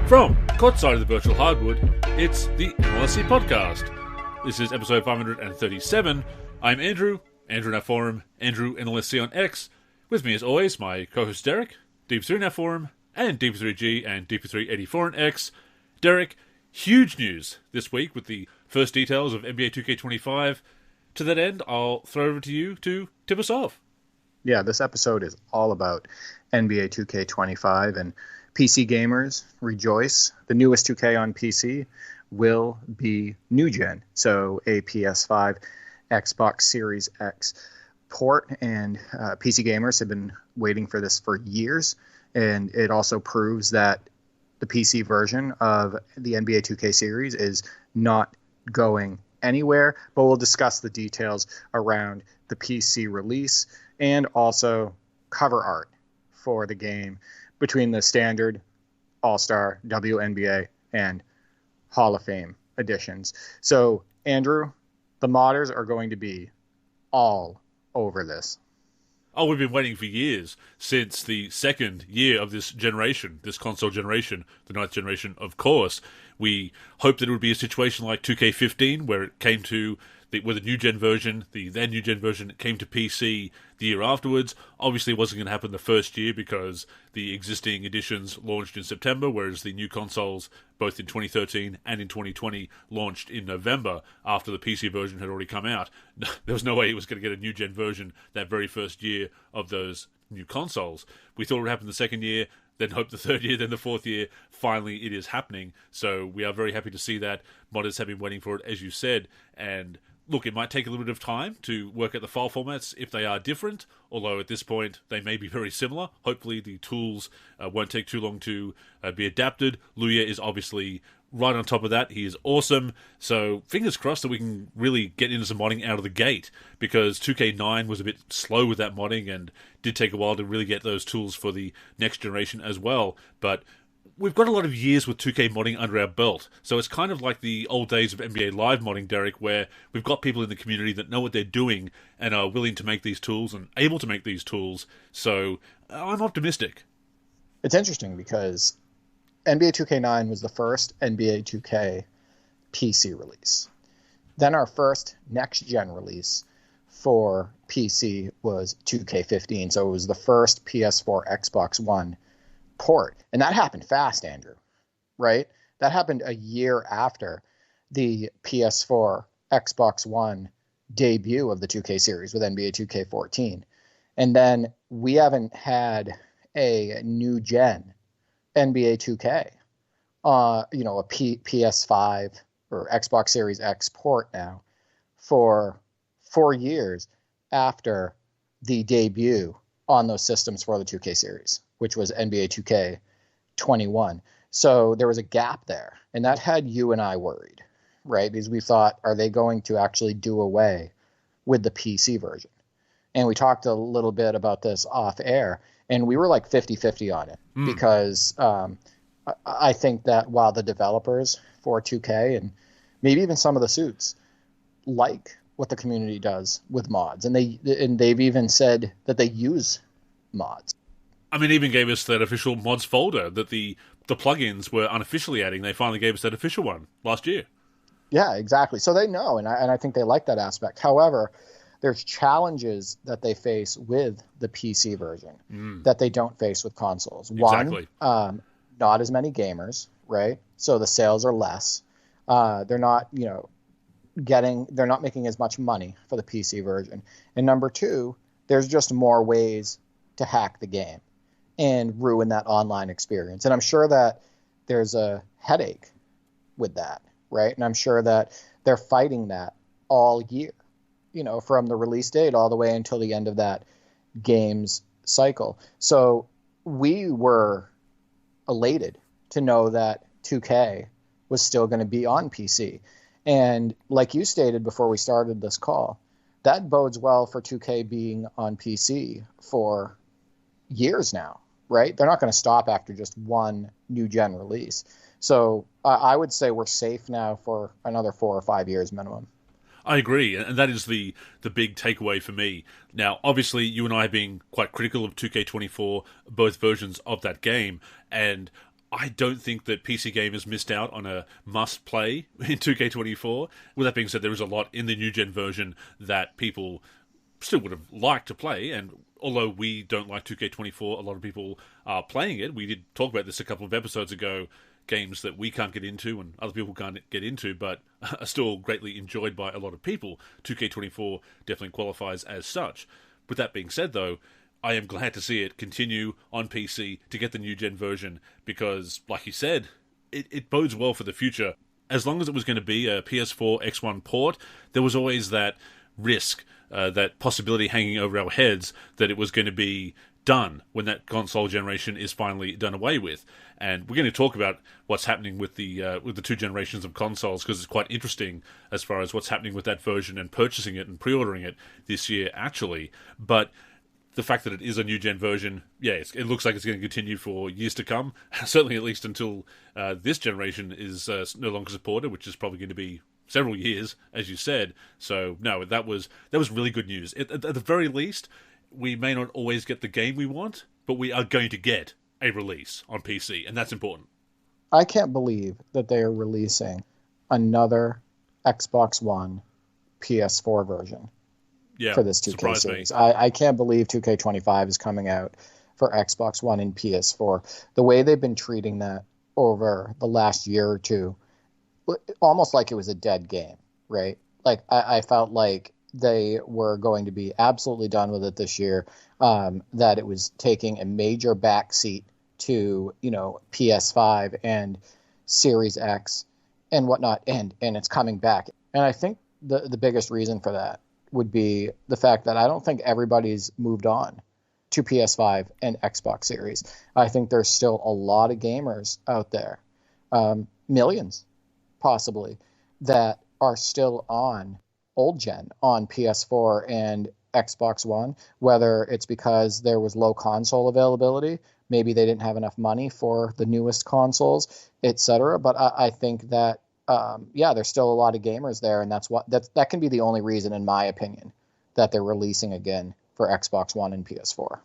From courtside of the virtual hardwood, it's the NLSC Podcast. This is episode 537. I'm Andrew in our forum, Andrew NLSC on X. With me as always, my co-host Derek, DP3 in our forum, and DP3G and DP384 on X. Derek, huge news this week with the first details of NBA 2K25. To that end, I'll throw it over to you to tip us off. Yeah, this episode is all about NBA 2K25, and PC gamers, rejoice. The newest 2K on PC will be new gen, so a PS5, Xbox Series X port, and PC gamers have been waiting for this for years, and it also proves that the PC version of the NBA 2K series is not going anywhere, but we'll discuss the details around the PC release and also cover art for the game between the standard, All-Star, WNBA, and Hall of Fame editions. So, Andrew, the modders are going to be all over this. Oh, we've been waiting for years, since the second year of this generation, this console generation, the ninth generation, of course. We hoped that it would be a situation like 2K15, where it came to where the new gen version, the then new gen version, came to PC the year afterwards. Obviously, it wasn't going to happen the first year because the existing editions launched in September, whereas the new consoles, both in 2013 and in 2020, launched in November after the PC version had already come out. There was no way it was going to get a new gen version that very first year of those new consoles. We thought it would happen the second year, then hoped the third year, then the fourth year. Finally, it is happening. So we are very happy to see that. Modders have been waiting for it, as you said, and look, it might take a little bit of time to work out the file formats if they are different, although at this point they may be very similar. Hopefully the tools won't take too long to be adapted. Luya is obviously right on top of that. He is awesome. So fingers crossed that we can really get into some modding out of the gate, because 2K9 was a bit slow with that modding and did take a while to really get those tools for the next generation as well. But we've got a lot of years with 2K modding under our belt, so it's kind of like the old days of NBA Live modding, Derek, where we've got people in the community that know what they're doing and are willing to make these tools and able to make these tools, so I'm optimistic. It's interesting because NBA 2K9 was the first NBA 2K PC release. Then our first next-gen release for PC was 2K15, so it was the first PS4, Xbox One port. And that happened fast, Andrew, right? That happened a year after the PS4, Xbox One debut of the 2K series with NBA 2K14. And then we haven't had a new gen NBA 2K, a PS5 or Xbox Series X port now for 4 years after the debut on those systems for the 2K series, which was NBA 2K21. So there was a gap there, and that had you and I worried, right? Because we thought, are they going to actually do away with the PC version? And we talked a little bit about this off air, and we were like 50-50 on it, because I think that while the developers for 2K and maybe even some of the suits like what the community does with mods, and they've even said that they use mods. I mean, even gave us that official mods folder that the plugins were unofficially adding. They finally gave us that official one last year. Yeah, exactly. So they know, and I think they like that aspect. However, there's challenges that they face with the PC version that they don't face with consoles. Exactly. One, not as many gamers, right? So the sales are less. They're not, they're not making as much money for the PC version. And number two, there's just more ways to hack the game and ruin that online experience. And I'm sure that there's a headache with that, right? And I'm sure that they're fighting that all year, from the release date all the way until the end of that game's cycle. So we were elated to know that 2K was still going to be on PC. And like you stated before we started this call, that bodes well for 2K being on PC for years now, right? They're not going to stop after just one new gen release. So I would say we're safe now for another 4 or 5 years minimum. I agree, and that is the big takeaway for me. Now, obviously, you and I are being quite critical of 2K24, both versions of that game, and I don't think that PC gamers missed out on a must-play in 2K24. With that being said, there is a lot in the new-gen version that people still would have liked to play, and although we don't like 2K24, a lot of people are playing it. We did talk about this a couple of episodes ago, games that we can't get into and other people can't get into, but are still greatly enjoyed by a lot of people. 2K24 definitely qualifies as such. With that being said, though, I am glad to see it continue on PC to get the new gen version because, like you said, it bodes well for the future. As long as it was going to be a PS4 X1 port, there was always that risk, that possibility hanging over our heads that it was going to be done when that console generation is finally done away with. And we're going to talk about what's happening with the two generations of consoles because it's quite interesting as far as what's happening with that version and purchasing it and pre-ordering it this year, actually. But the fact that it is a new gen version, yeah, it looks like it's going to continue for years to come. Certainly, at least until this generation is no longer supported, which is probably going to be several years, as you said. So, no, that was really good news. At the very least, we may not always get the game we want, but we are going to get a release on PC, and that's important. I can't believe that they are releasing another Xbox One PS4 version. Yeah, for this 2K series. I can't believe 2K25 is coming out for Xbox One and PS4. The way they've been treating that over the last year or two, almost like it was a dead game, right? Like I felt like they were going to be absolutely done with it this year, that it was taking a major backseat to, PS5 and Series X and whatnot, and it's coming back. And I think the biggest reason for that would be the fact that I don't think everybody's moved on to PS5 and Xbox Series. I think there's still a lot of gamers out there, millions possibly, that are still on old gen, on PS4 and Xbox One, whether it's because there was low console availability, maybe they didn't have enough money for the newest consoles, etc. But I think that there's still a lot of gamers there, and that can be the only reason, in my opinion, that they're releasing again for Xbox One and PS4.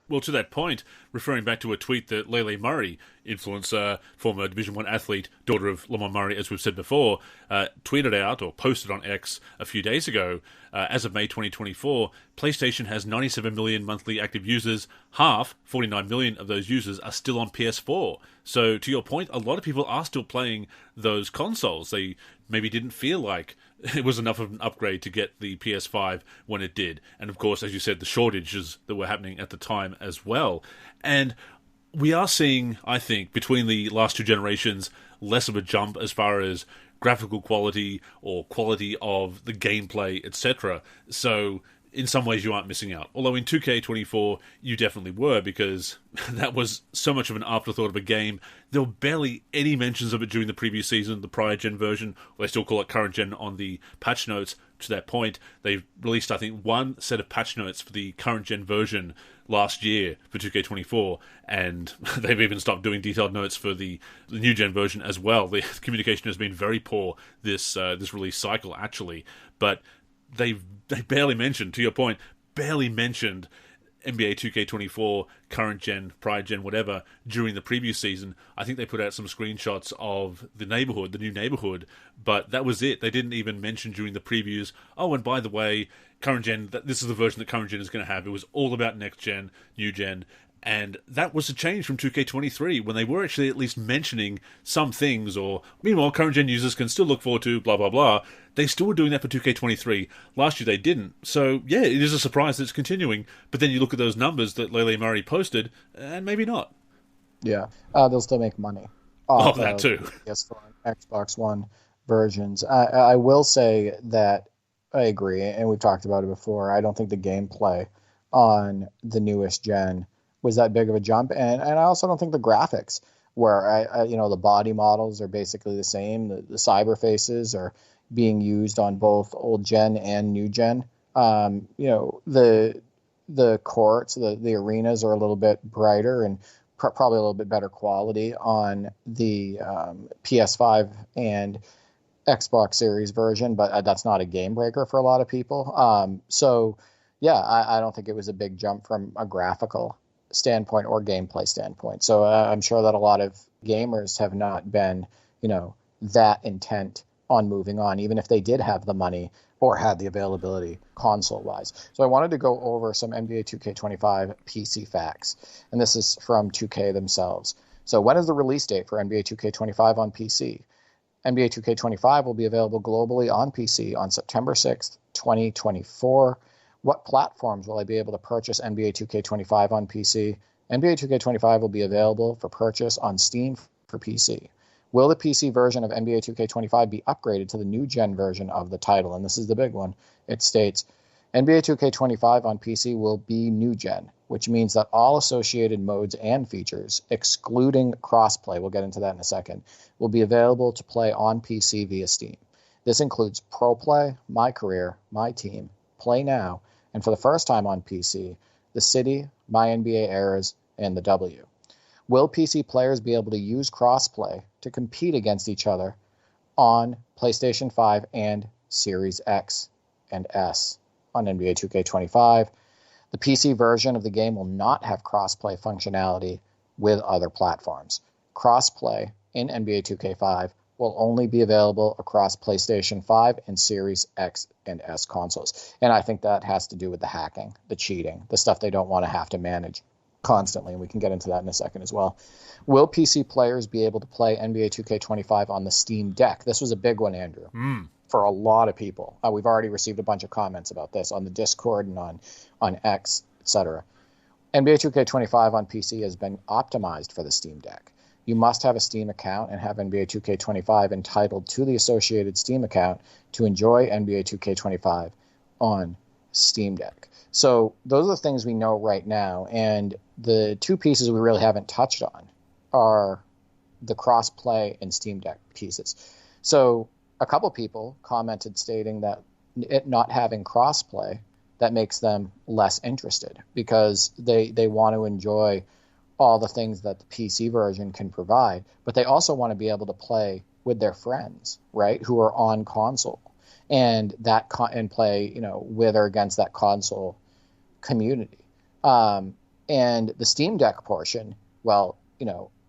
Well, to that point, referring back to a tweet that Lele Murray, influencer, former Division 1 athlete, daughter of Lamar Murray, as we've said before, tweeted out or posted on X a few days ago, as of May 2024, PlayStation has 97 million monthly active users. Half, 49 million of those users, are still on PS4. So, to your point, a lot of people are still playing those consoles. They maybe didn't feel like it was enough of an upgrade to get the PS5 when it did. And of course, as you said, the shortages that were happening at the time as well. And we are seeing, I think, between the last two generations, less of a jump as far as graphical quality or quality of the gameplay, etc. So, in some ways, you aren't missing out. Although in 2K24, you definitely were, because that was so much of an afterthought of a game. There were barely any mentions of it during the previous season, the prior gen version. Well, they still call it current gen on the patch notes. To that point, they released, I think, one set of patch notes for the current gen version last year for 2K24, and they've even stopped doing detailed notes for the new gen version as well. The communication has been very poor this release cycle, actually, but they barely mentioned, to your point, barely mentioned NBA 2K24, current gen, prior gen, whatever, during the previous season. I think they put out some screenshots of the neighborhood, the new neighborhood, but that was it. They didn't even mention during the previews, oh, and by the way, current gen, this is the version that current gen is going to have. It was all about next gen, new gen, and that was a change from 2K23 when they were actually at least mentioning some things, or meanwhile, current gen users can still look forward to blah, blah, blah. They still were doing that for 2K23. Last year they didn't. So, yeah, it is a surprise that it's continuing. But then you look at those numbers that Lele Murray posted, and maybe not. Yeah, they'll still make money off that too. PS4 and Xbox One versions. I will say that I agree, and we've talked about it before. I don't think the gameplay on the newest gen was that big of a jump, and I also don't think the graphics, where the body models are basically the same, the cyber faces are being used on both old gen and new gen. The courts, the arenas are a little bit brighter and probably a little bit better quality on the PS5 and Xbox Series version, but that's not a game breaker for a lot of people. I don't think it was a big jump from a graphical standpoint or gameplay standpoint. So I'm sure that a lot of gamers have not been, that intent on moving on, even if they did have the money or had the availability console-wise. So I wanted to go over some NBA 2K25 PC facts, and this is from 2K themselves. So when is the release date for NBA 2K25 on PC? NBA 2K25 will be available globally on PC on September 6th, 2024. What platforms will I be able to purchase NBA 2K25 on PC? NBA 2K25 will be available for purchase on Steam for PC. Will the PC version of NBA 2K25 be upgraded to the new gen version of the title? And this is the big one. It states, NBA 2K25 on PC will be new gen, which means that all associated modes and features, excluding crossplay, we'll get into that in a second, will be available to play on PC via Steam. This includes Pro Play, My Career, My Team, Play Now, and for the first time on PC, the City, MyNBA Eras, and the W. Will PC players be able to use crossplay to compete against each other on PlayStation 5 and Series X and S on NBA 2K25? The PC version of the game will not have crossplay functionality with other platforms. Crossplay in NBA 2K5 will only be available across PlayStation 5 and Series X and S consoles. And I think that has to do with the hacking, the cheating, the stuff they don't want to have to manage constantly, and we can get into that in a second as well. Will PC players be able to play NBA 2K25 on the Steam Deck? This was a big one, Andrew, for a lot of people. We've already received a bunch of comments about this on the Discord and on X, etc. NBA 2K25 on PC has been optimized for the Steam Deck. You must have a Steam account and have NBA 2K25 entitled to the associated Steam account to enjoy NBA 2K25 on Steam Deck. So those are the things we know right now, and the two pieces we really haven't touched on are the cross-play and Steam Deck pieces. So a couple people commented stating that it not having cross-play, that makes them less interested because they want to enjoy all the things that the PC version can provide, but they also want to be able to play with their friends, right, who are on console, and and play, with or against that console community. And the Steam Deck portion, well,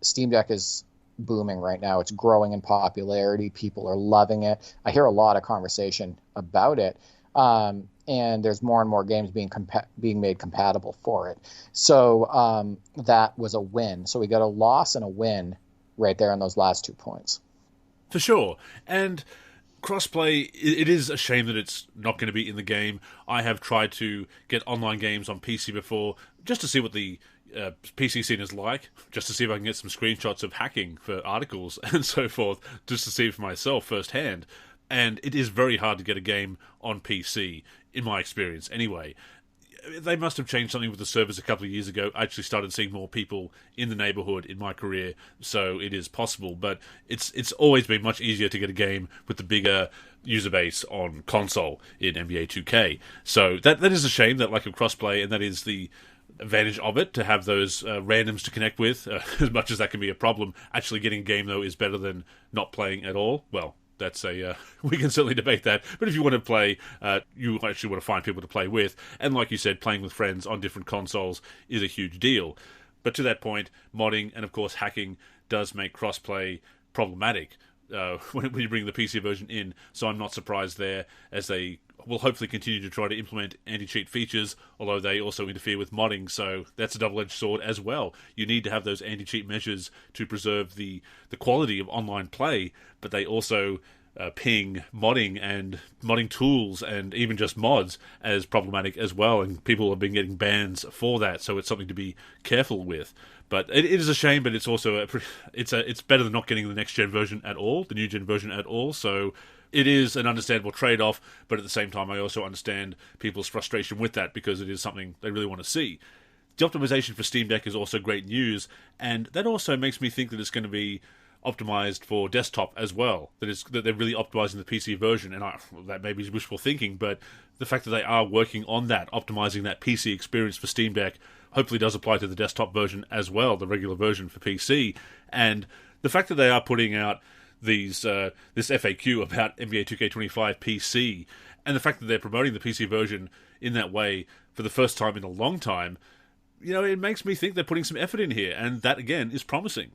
Steam Deck is booming right now. It's growing in popularity. People are loving it. I hear a lot of conversation about it. And there's more and more games being made compatible for it. So that was a win. So we got a loss and a win right there on those last 2 points. For sure. And crossplay, it is a shame that it's not going to be in the game. I have tried to get online games on PC before just to see what the PC scene is like, just to see if I can get some screenshots of hacking for articles and so forth, just to see for myself firsthand. And it is very hard to get a game on PC, in my experience anyway. They must have changed something with the servers a couple of years ago. I actually started seeing more people in the neighborhood in my career, so it is possible. But it's always been much easier to get a game with the bigger user base on console in NBA 2K. So that is a shame, that lack of crossplay, and that is the advantage of it, to have those randoms to connect with. As much as that can be a problem, actually getting a game, though, is better than not playing at all. Well, that's we can certainly debate that. But if you want to play, you actually want to find people to play with. And like you said, playing with friends on different consoles is a huge deal. But to that point, modding and, of course, hacking does make crossplay problematic when you bring the PC version in. So I'm not surprised there, as they will hopefully continue to try to implement anti-cheat features, although they also interfere with modding, so that's a double-edged sword as well. You need to have those anti-cheat measures to preserve the quality of online play, but they also ping modding and modding tools and even just mods as problematic as well, and people have been getting bans for that, so it's something to be careful with. But it is a shame, but it's also it's better than not getting the next-gen version at all, the new-gen version at all, so it is an understandable trade-off, but at the same time I also understand people's frustration with that, because it is something they really want to see. The optimization for Steam Deck is also great news, and that also makes me think that it's going to be optimized for desktop as well, that they're really optimizing the PC version, and that may be wishful thinking, but the fact that they are working on that, optimizing that PC experience for Steam Deck, hopefully does apply to the desktop version as well, the regular version for PC. And the fact that they are putting out this FAQ about NBA 2K25 PC, and the fact that they're promoting the PC version in that way for the first time in a long time, it makes me think they're putting some effort in here, and that, again, is promising.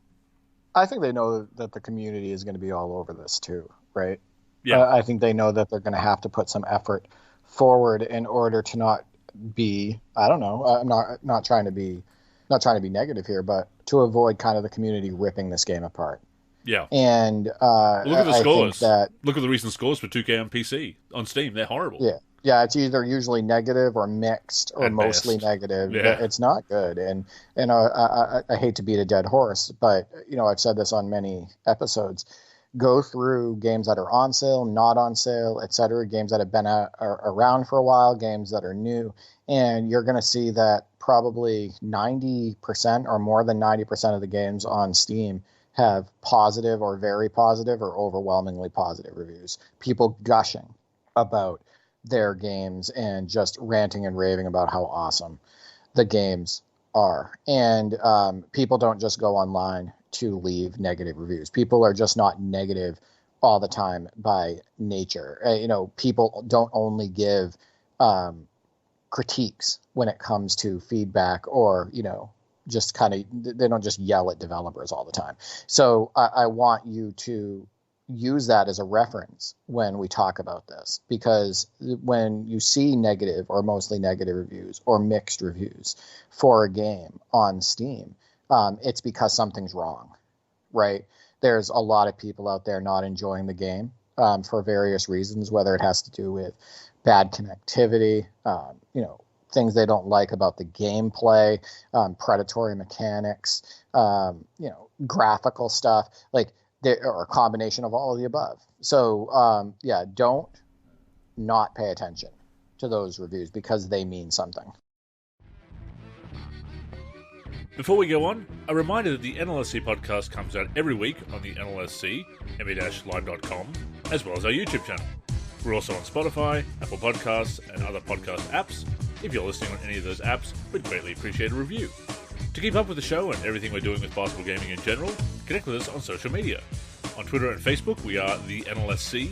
I think they know that the community is going to be all over this too, right? Yeah. I think they know that they're going to have to put some effort forward in order to not be, I don't know, I'm not trying to be negative here, but to avoid kind of the community ripping this game apart. Yeah. And look at the scores. Think look at the recent scores for 2K on PC, on Steam. They're horrible. Yeah. Yeah, it's either usually negative or mixed or At mostly best. negative. Yeah. It's not good. And I hate to beat a dead horse, but I've said this on many episodes. Go through games that are on sale, not on sale, etc. Games that have been around for a while, games that are new, and you're going to see that probably 90% or more than 90% of the games on Steam have positive or very positive or overwhelmingly positive reviews. People gushing about their games and just ranting and raving about how awesome the games are. And people don't just go online to leave negative reviews. People are just not negative all the time by nature. People don't only give critiques when it comes to feedback or, just kind of, they don't just yell at developers all the time. So I want you to use that as a reference when we talk about this, because when you see negative or mostly negative reviews or mixed reviews for a game on Steam, it's because something's wrong, right? There's a lot of people out there not enjoying the game for various reasons, whether it has to do with bad connectivity, things they don't like about the gameplay, predatory mechanics, graphical stuff, or a combination of all of the above. So, don't not pay attention to those reviews because they mean something. Before we go on, a reminder that the NLSC podcast comes out every week on the NLSC, MBA-live.com, as well as our YouTube channel. We're also on Spotify, Apple Podcasts, and other podcast apps. If you're listening on any of those apps, we'd greatly appreciate a review. To keep up with the show and everything we're doing with basketball gaming in general, connect with us on social media. On Twitter and Facebook, we are the NLSC.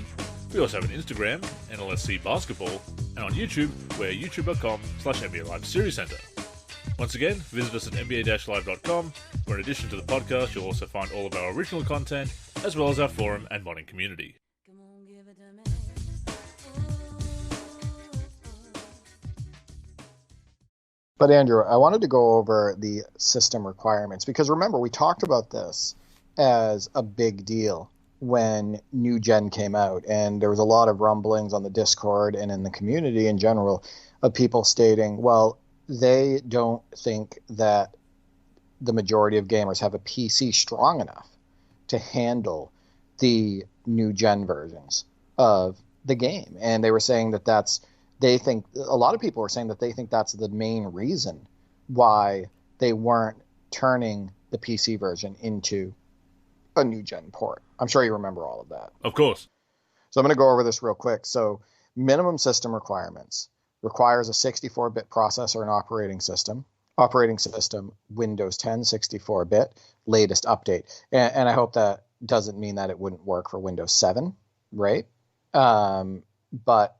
We also have an Instagram, NLSC Basketball, and on YouTube, we're youtube.com/NBA Live Series Center. Once again, visit us at NBA-live.com, where in addition to the podcast, you'll also find all of our original content, as well as our forum and modding community. But Andrew, I wanted to go over the system requirements because remember, we talked about this as a big deal when New Gen came out, and there was a lot of rumblings on the Discord and in the community in general of people stating, well, they don't think that the majority of gamers have a PC strong enough to handle the New Gen versions of the game. And they were saying that they think a lot of people are saying that they think that's the main reason why they weren't turning the PC version into a New Gen port. I'm sure you remember all of that. Of course. So I'm going to go over this real quick. So minimum system requirements requires a 64-bit processor and operating system. Operating system, Windows 10, 64-bit, latest update. And I hope that doesn't mean that it wouldn't work for Windows 7, right? But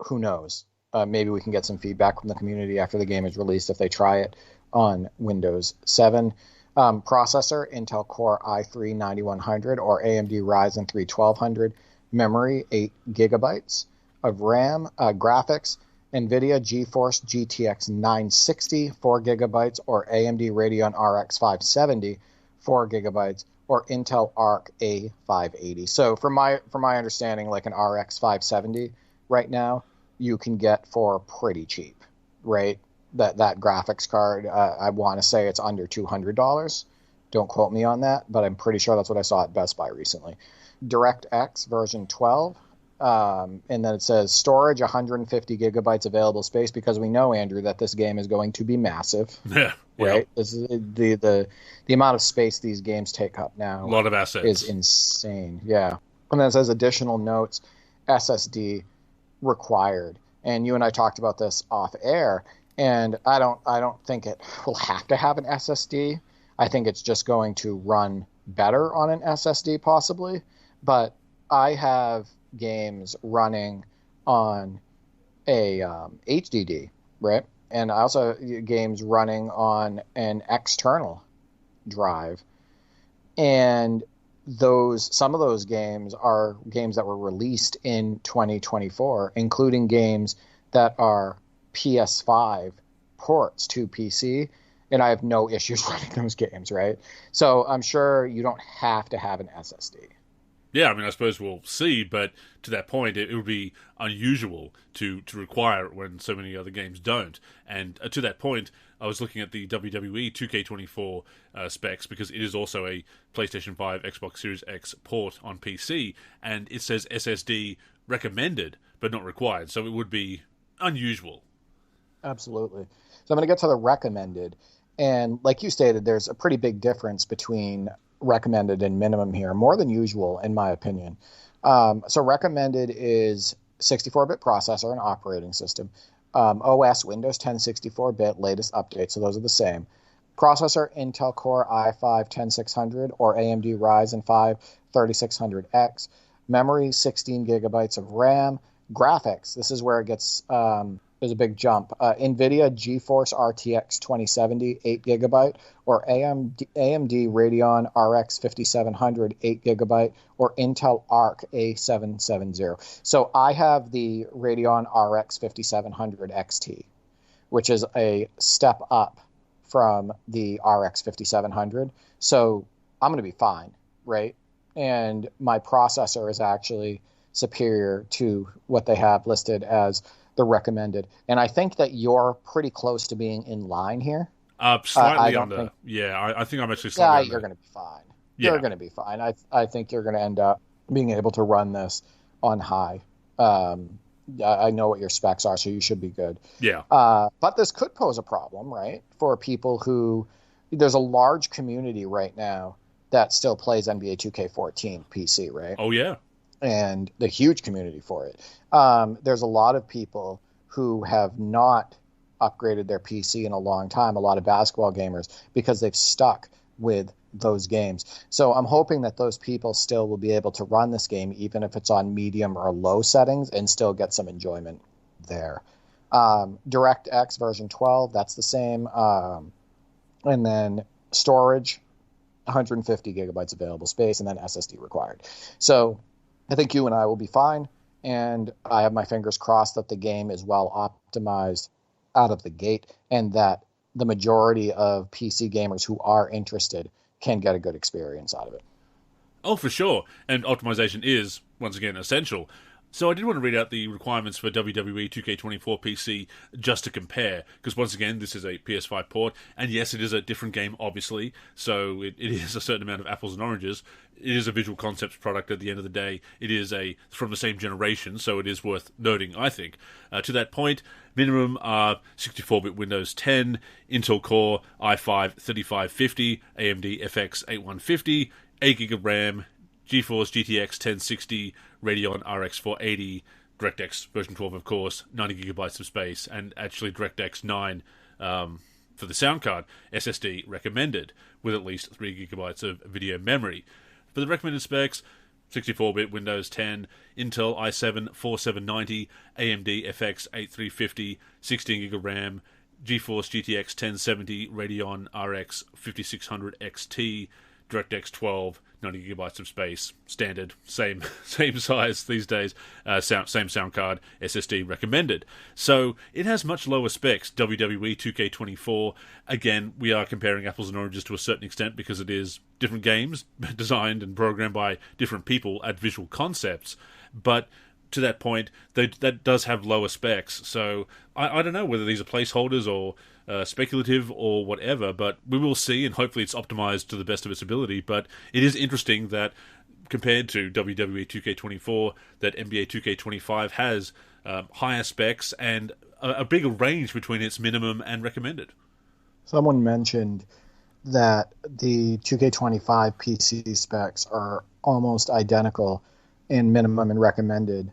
who knows? Maybe we can get some feedback from the community after the game is released if they try it on Windows 7. Processor, Intel Core i3-9100 or AMD Ryzen 3 1200. Memory, 8 gigabytes of RAM. Graphics, NVIDIA GeForce GTX 960, 4 gigabytes, or AMD Radeon RX 570, 4 gigabytes, or Intel Arc A580. So from my understanding, like an RX 570 right now, you can get for pretty cheap, right? That graphics card, I want to say it's under $200. Don't quote me on that, but I'm pretty sure that's what I saw at Best Buy recently. DirectX version 12, and then it says storage 150 gigabytes available space, because we know, Andrew, that this game is going to be massive. Yeah. Right? This is the amount of space these games take up now. A lot of assets. Is insane. Yeah. And then it says additional notes, SSD required. And you and I talked about this off air, and I don't think it will have to have an SSD. I think it's just going to run better on an SSD possibly. But I have games running on a HDD, right? and I also games running on an external drive. And some of those games are games that were released in 2024, including games that are PS5 ports to PC, and I have no issues running those games, right? So I'm sure you don't have to have an SSD. Yeah, I mean, I suppose we'll see, but to that point, it would be unusual to require it when so many other games don't. And to that point, I was looking at the WWE 2K24 specs, because it is also a PlayStation 5, Xbox Series X port on PC, and it says SSD recommended, but not required, so it would be unusual. Absolutely. So I'm going to get to the recommended. And like you stated, there's a pretty big difference between recommended and minimum here, more than usual, in my opinion. So recommended is 64-bit processor and operating system. OS, Windows 10 64-bit, latest update, so those are the same. Processor, Intel Core i5-10600 or AMD Ryzen 5 3600X. Memory, 16 gigabytes of RAM. Graphics, this is where it gets... there's a big jump. NVIDIA GeForce RTX 2070, 8 gigabyte, or AMD Radeon RX 5700, 8 gigabyte, or Intel Arc A770. So I have the Radeon RX 5700 XT, which is a step up from the RX 5700. So I'm going to be fine, right? And my processor is actually superior to what they have listed as the recommended. And I think that you're pretty close to being in line here. Slightly under. I think I'm actually slightly under. You're going to be fine. Yeah. You're going to be fine. I think you're going to end up being able to run this on high. I know what your specs are, so you should be good. Yeah. But this could pose a problem, right? For people who... There's a large community right now that still plays NBA 2K14 PC, right? Oh, yeah. And the huge community for it. There's a lot of people who have not upgraded their PC in a long time, a lot of basketball gamers, because they've stuck with those games. So I'm hoping that those people still will be able to run this game, even if it's on medium or low settings, and still get some enjoyment there. DirectX version 12, that's the same. And then storage, 150 gigabytes available space, and then SSD required. So I think you and I will be fine, and I have my fingers crossed that the game is well optimized out of the gate, and that the majority of PC gamers who are interested can get a good experience out of it. Oh, for sure. And optimization is, once again, essential. So I did want to read out the requirements for WWE 2K24 PC just to compare, because once again, this is a PS5 port, and yes, it is a different game, obviously, so it is a certain amount of apples and oranges. It is a Visual Concepts product at the end of the day. It is from the same generation, so it is worth noting, I think. To that point, minimum are 64-bit Windows 10, Intel Core i5-3550, AMD FX 8150, 8GB of RAM, GeForce GTX 1060, Radeon RX 480, DirectX version 12, of course, 90 gigabytes of space, and actually DirectX 9 for the sound card. SSD recommended, with at least 3 gigabytes of video memory. For the recommended specs, 64-bit Windows 10, Intel i7 4790, AMD FX 8350, 16GB of RAM, GeForce GTX 1070, Radeon RX 5600 XT, DirectX 12, 90 gigabytes of space, standard, same size these days, same sound card, SSD recommended. So it has much lower specs, WWE 2K24. Again, we are comparing apples and oranges to a certain extent because it is different games designed and programmed by different people at Visual Concepts, but to that point, that does have lower specs. So I don't know whether these are placeholders or speculative or whatever, but we will see, and hopefully it's optimized to the best of its ability. But it is interesting that compared to WWE 2K24, that NBA 2K25 has higher specs and a bigger range between its minimum and recommended. Someone mentioned that the 2K25 PC specs are almost identical in minimum and recommended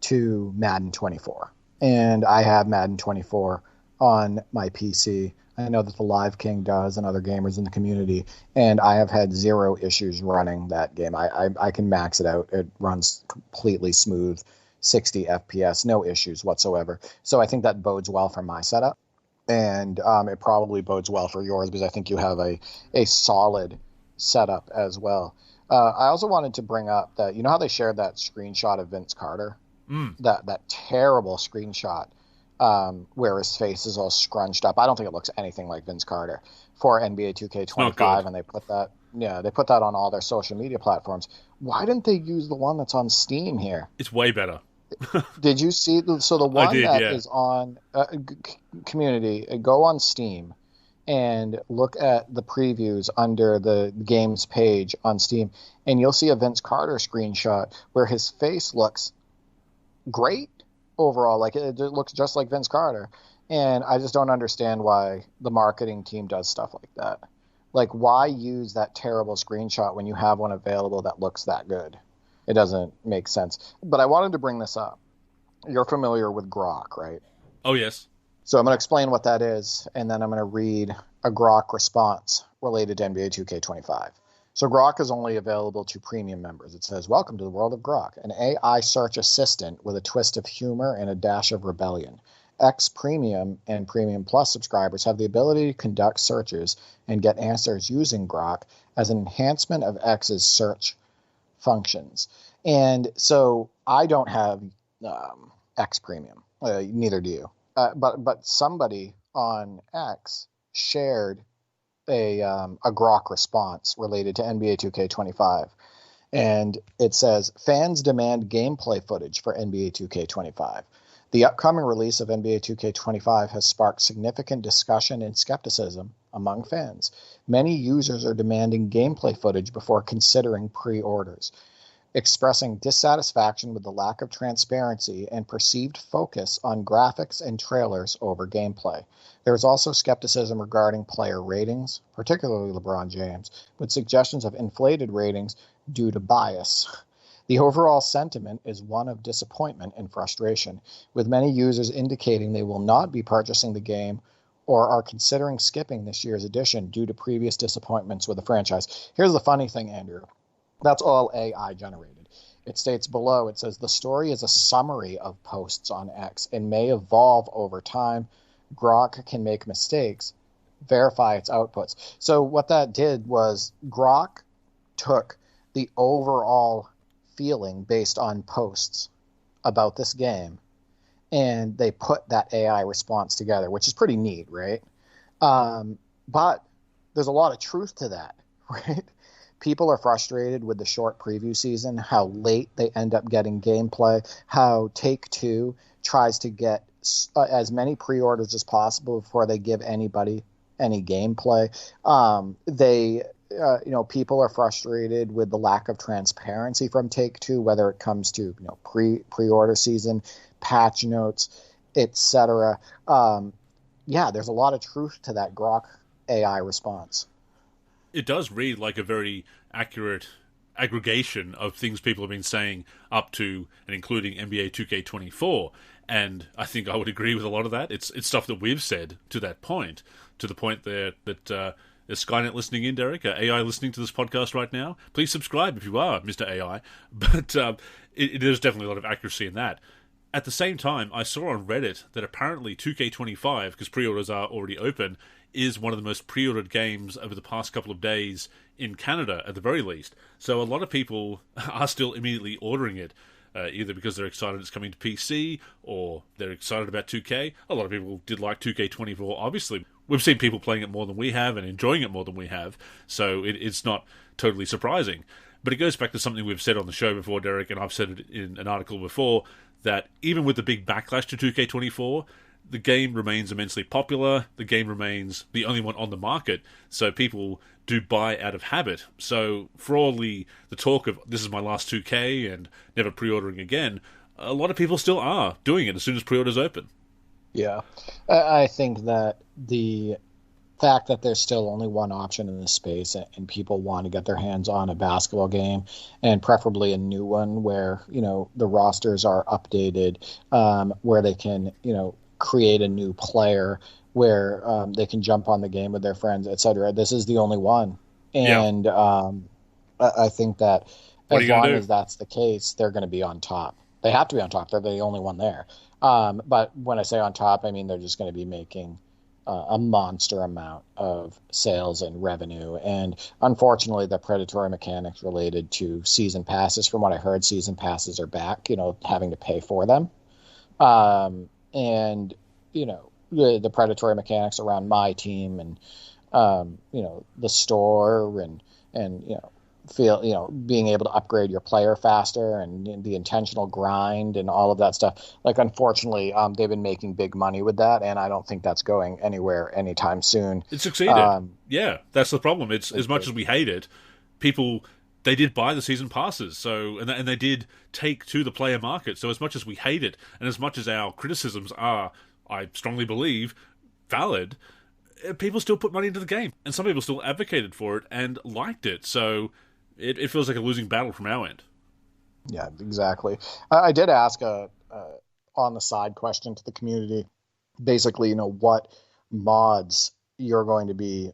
to Madden 24. And I have Madden 24 on my PC. I know that the Live King does and other gamers in the community, and I have had zero issues running that game. I can max it out. It runs completely smooth, 60 FPS, no issues whatsoever. So I think that bodes well for my setup. And it probably bodes well for yours because I think you have a solid setup as well. I also wanted to bring up that, you know how they shared that screenshot of Vince Carter? That terrible screenshot where his face is all scrunched up. I don't think it looks anything like Vince Carter for NBA 2K25, and they put that on all their social media platforms. Why didn't they use the one that's on Steam here? It's way better. Did you see? So the one is on community. Go on Steam and look at the previews under the games page on Steam, and you'll see a Vince Carter screenshot where his face looks great overall. Like it looks just like Vince Carter. And I just don't understand why the marketing team does stuff like that. Like, why use that terrible screenshot when you have one available that looks that good? It doesn't make sense. But I wanted to bring this up. You're familiar with Grok, right? Oh, yes. So I'm going to explain what that is, and then I'm going to read a Grok response related to NBA 2K25. So Grok is only available to premium members. It says, "Welcome to the world of Grok, an AI search assistant with a twist of humor and a dash of rebellion. X Premium and Premium Plus subscribers have the ability to conduct searches and get answers using Grok as an enhancement of X's search functions." And so I don't have X Premium. Neither do you. But somebody on X shared a Grok response related to NBA 2K25. And it says, "Fans demand gameplay footage for NBA 2K25. The upcoming release of NBA 2K25 has sparked significant discussion and skepticism among fans. Many users are demanding gameplay footage before considering pre-orders, expressing dissatisfaction with the lack of transparency and perceived focus on graphics and trailers over gameplay. There is also skepticism regarding player ratings, particularly LeBron James, with suggestions of inflated ratings due to bias. The overall sentiment is one of disappointment and frustration, with many users indicating they will not be purchasing the game or are considering skipping this year's edition due to previous disappointments with the franchise." Here's the funny thing, Andrew. That's all AI generated. It states below, it says, "The story is a summary of posts on X and may evolve over time. Grok can make mistakes. Verify its outputs." So what that did was Grok took the overall feeling based on posts about this game, and they put that AI response together, which is pretty neat, right? But there's a lot of truth to that, right? People are frustrated with the short preview season, how late they end up getting gameplay, how Take-Two tries to get as many pre-orders as possible before they give anybody any gameplay. People are frustrated with the lack of transparency from Take-Two, whether it comes to pre-order season, patch notes, etc. There's a lot of truth to that Grok AI response. It does read like a very accurate aggregation of things people have been saying up to and including NBA 2K24, and I think I would agree with a lot of that. It's stuff that we've said to that point, to the point there that is Skynet listening in, Derek? AI listening to this podcast right now? Please subscribe if you are, Mr. AI. But there's definitely a lot of accuracy in that. At the same time, I saw on Reddit that apparently 2K25, because pre-orders are already open, is one of the most pre-ordered games over the past couple of days in Canada, at the very least. So a lot of people are still immediately ordering it, either because they're excited it's coming to PC, or they're excited about 2K. A lot of people did like 2K24, obviously. We've seen people playing it more than we have and enjoying it more than we have, so it's not totally surprising. But it goes back to something we've said on the show before, Derek, and I've said it in an article before, that even with the big backlash to 2K24, the game remains immensely popular, the game remains the only one on the market, so people do buy out of habit. So for all the talk of this is my last 2K and never pre-ordering again, a lot of people still are doing it as soon as pre-orders open. Yeah, I think that the fact that there's still only one option in this space and people want to get their hands on a basketball game, and preferably a new one where, the rosters are updated, where they can, create a new player, where they can jump on the game with their friends, etc. This is the only one. And I think that as long as that's the case, they're going to be on top. They have to be on top. They're the only one there. But when I say on top, I mean they're just going to be making a monster amount of sales and revenue. And unfortunately, the predatory mechanics related to season passes, from what I heard, season passes are back, having to pay for them. And, the predatory mechanics around my team and, the store and being able to upgrade your player faster and the intentional grind and all of that stuff. Like, unfortunately, they've been making big money with that, and I don't think that's going anywhere anytime soon. It succeeded. Yeah, that's the problem. It's as much as we hate it, they did buy the season passes, and they did take to the player market. So as much as we hate it, and as much as our criticisms are, I strongly believe, valid, people still put money into the game, and some people still advocated for it and liked it. So it feels like a losing battle from our end. Yeah, exactly. I did ask a on the side question to the community, basically, what mods you're going to be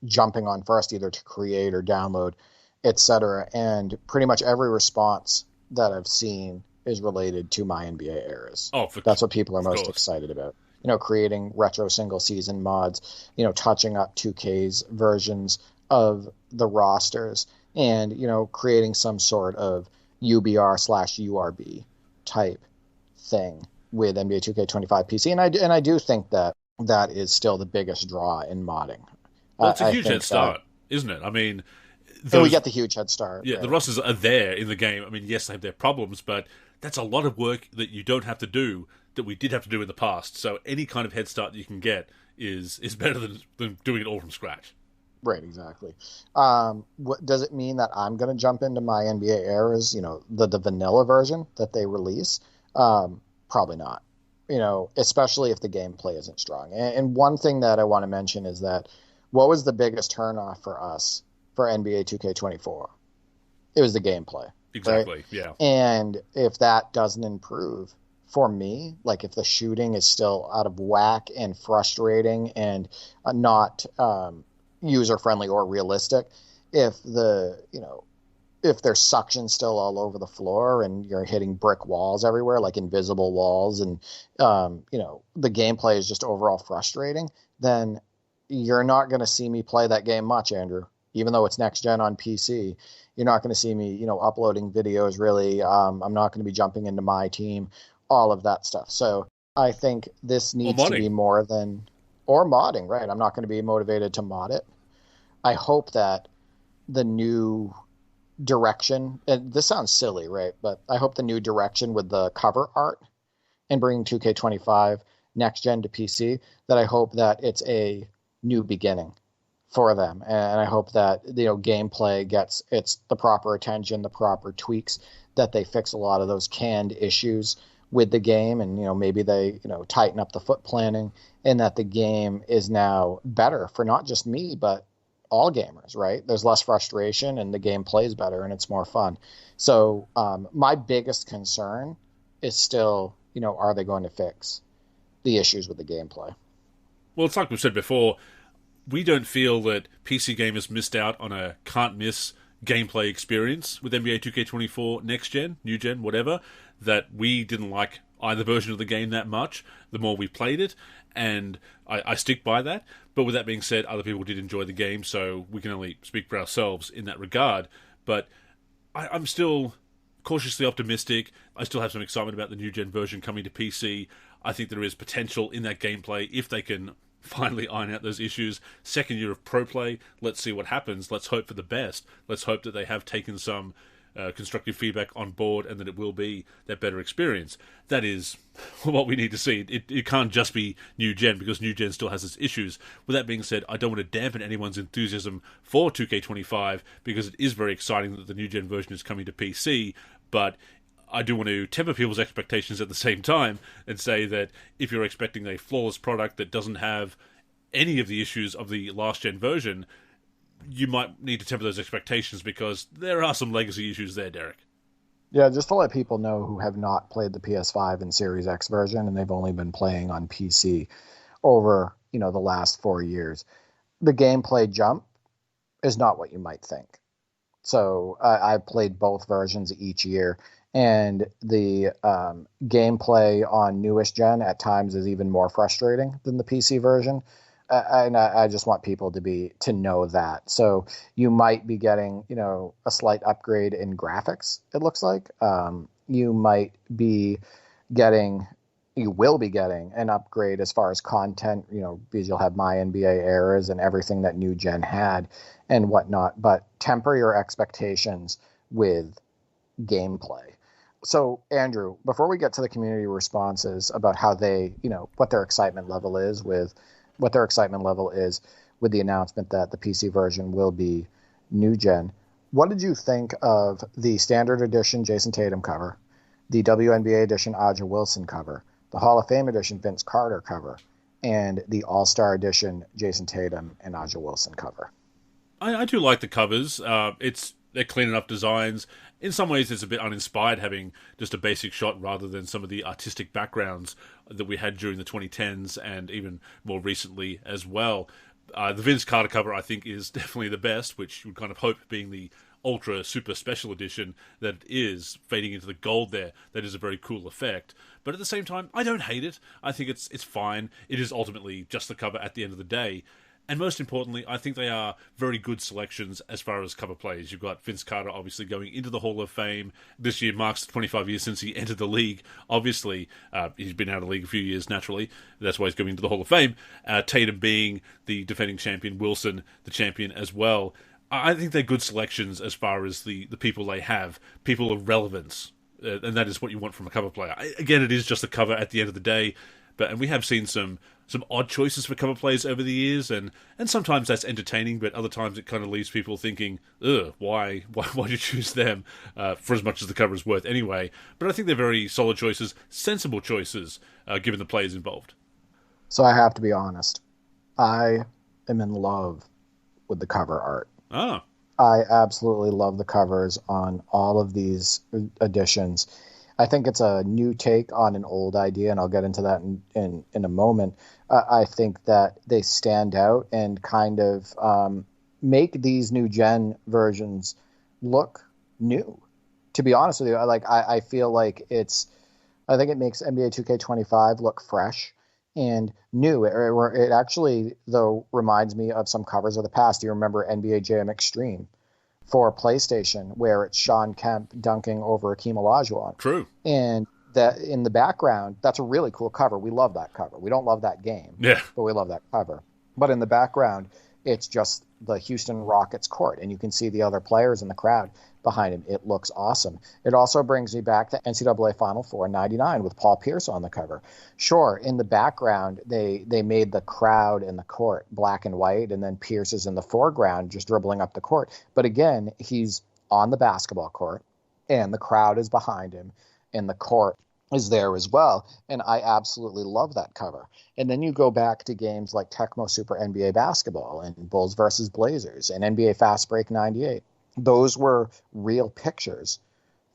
jumping on first, either to create or download, etc. And pretty much every response that I've seen is related to MyNBA eras. That's what people are most excited about. Creating retro single season mods, touching up 2K's versions of the rosters, and, creating some sort of UBR/URB type thing with NBA 2K25 PC. And I do think that is still the biggest draw in modding. Well, it's a huge head start, isn't it? I mean, and we get the huge head start. Yeah, right? The rosters are there in the game. I mean, yes, they have their problems, but that's a lot of work that you don't have to do that we did have to do in the past. So any kind of head start that you can get is better than doing it all from scratch. Right, exactly. What does it mean that I'm going to jump into MyNBA eras, the vanilla version that they release? Probably not, especially if the gameplay isn't strong. And one thing that I want to mention is that what was the biggest turnoff for us for NBA 2K24? It was the gameplay. Exactly, right? Yeah. And if that doesn't improve, for me, like if the shooting is still out of whack and frustrating and not user-friendly or realistic, if there's suction still all over the floor and you're hitting brick walls everywhere, like invisible walls, and the gameplay is just overall frustrating, then you're not going to see me play that game much, Andrew. Even though it's next gen on PC, you're not going to see me, uploading videos really. I'm not going to be jumping into my team, all of that stuff. So I think this needs to be more than, or modding, right? I'm not going to be motivated to mod it. I hope that the new direction, and this sounds silly, right? But I hope the new direction with the cover art and bringing 2K25 next gen to PC, that I hope that it's a new beginning for them. And I hope that, gameplay gets the proper attention, the proper tweaks, that they fix a lot of those canned issues with the game, and maybe they tighten up the foot planning, and that the game is now better for not just me but all gamers, right? There's less frustration and the game plays better and it's more fun. So my biggest concern is still, are they going to fix the issues with the gameplay? Well, it's like we've said before, we don't feel that PC gamers missed out on a can't-miss gameplay experience with NBA 2K24 next gen, new gen, whatever, that we didn't like either version of the game that much the more we played it, and I stick by that. But with that being said, other people did enjoy the game, so we can only speak for ourselves in that regard. But I'm still cautiously optimistic. I still have some excitement about the new gen version coming to PC. I think there is potential in that gameplay if they can finally iron out those issues. Second year of pro play, let's see what happens. Let's hope for the best. Let's hope that they have taken some constructive feedback on board and that it will be that better experience. That is what we need to see. It can't just be new gen, because new gen still has its issues. With that being said, I don't want to dampen anyone's enthusiasm for 2K25, because it is very exciting that the new gen version is coming to PC, but I do want to temper people's expectations at the same time and say that if you're expecting a flawless product that doesn't have any of the issues of the last gen version, you might need to temper those expectations, because there are some legacy issues there, Derek. Yeah, just to let people know who have not played the PS5 and Series X version, and they've only been playing on PC over, the last 4 years, the gameplay jump is not what you might think. So I've played both versions each year, and the gameplay on newest gen at times is even more frustrating than the PC version. I just want people to know that. So you might be getting, a slight upgrade in graphics, it looks like. You will be getting an upgrade as far as content, because you'll have MyNBA eras and everything that new gen had and whatnot. But temper your expectations with gameplay. So, Andrew, before we get to the community responses about how they, what their excitement level is with the announcement that the PC version will be new gen, what did you think of the standard edition Jason Tatum cover, the WNBA edition Aja Wilson cover, the Hall of Fame edition Vince Carter cover, and the All-Star edition Jason Tatum and Aja Wilson cover? I do like the covers. They're clean enough designs. In some ways, it's a bit uninspired having just a basic shot rather than some of the artistic backgrounds that we had during the 2010s and even more recently as well. The Vince Carter cover, I think, is definitely the best, which you would kind of hope being the ultra super special edition that it is, fading into the gold there. That is a very cool effect. But at the same time, I don't hate it. I think it's fine. It is ultimately just the cover at the end of the day. And most importantly, I think they are very good selections as far as cover plays. You've got Vince Carter obviously going into the Hall of Fame. This year marks 25 years since he entered the league. Obviously, he's been out of the league a few years naturally. That's why he's going into the Hall of Fame. Tatum being the defending champion, Wilson the champion as well. I think they're good selections as far as the people they have, people of relevance. And that is what you want from a cover player. Again, it is just a cover at the end of the day. And we have seen some odd choices for cover plays over the years, and sometimes that's entertaining, but other times it kind of leaves people thinking, ugh, why did you choose them for as much as the cover is worth anyway? But I think they're very solid choices, sensible choices, given the players involved. So I have to be honest. I am in love with the cover art. Ah. I absolutely love the covers on all of these editions. I think it's a new take on an old idea, and I'll get into that in a moment. I think that they stand out and kind of make these new gen versions look new. To be honest with you, I feel like I think it makes NBA 2K25 look fresh and new. It actually, though, reminds me of some covers of the past. Do you remember NBA Jam Extreme for PlayStation, where it's Sean Kemp dunking over Akeem Olajuwon? True. And that in the background, that's a really cool cover. We love that cover. We don't love that game, but we love that cover. But in the background, it's just the Houston Rockets court, and you can see the other players in the crowd behind him. It looks awesome. It also brings me back to NCAA Final Four '99 with Paul Pierce on the cover. Sure, in the background, they made the crowd and the court black and white, and then Pierce is in the foreground just dribbling up the court. But again, he's on the basketball court, and the crowd is behind him, and the court is there as well. And I absolutely love that cover. And then you go back to games like Tecmo Super NBA Basketball and Bulls versus Blazers and NBA Fast Break 98. Those were real pictures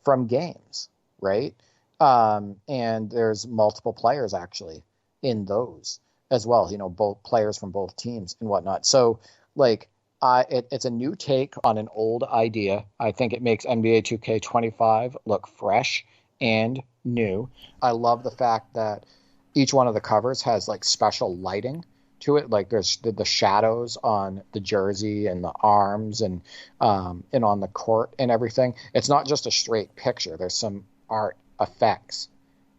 from games, right? And there's multiple players actually in those as well, both players from both teams and whatnot. So it's a new take on an old idea. I think it makes NBA 2K25 look fresh and new. I love the fact that each one of the covers has special lighting to it. There's the shadows on the jersey and the arms and on the court and everything. It's not just a straight picture. There's some art effects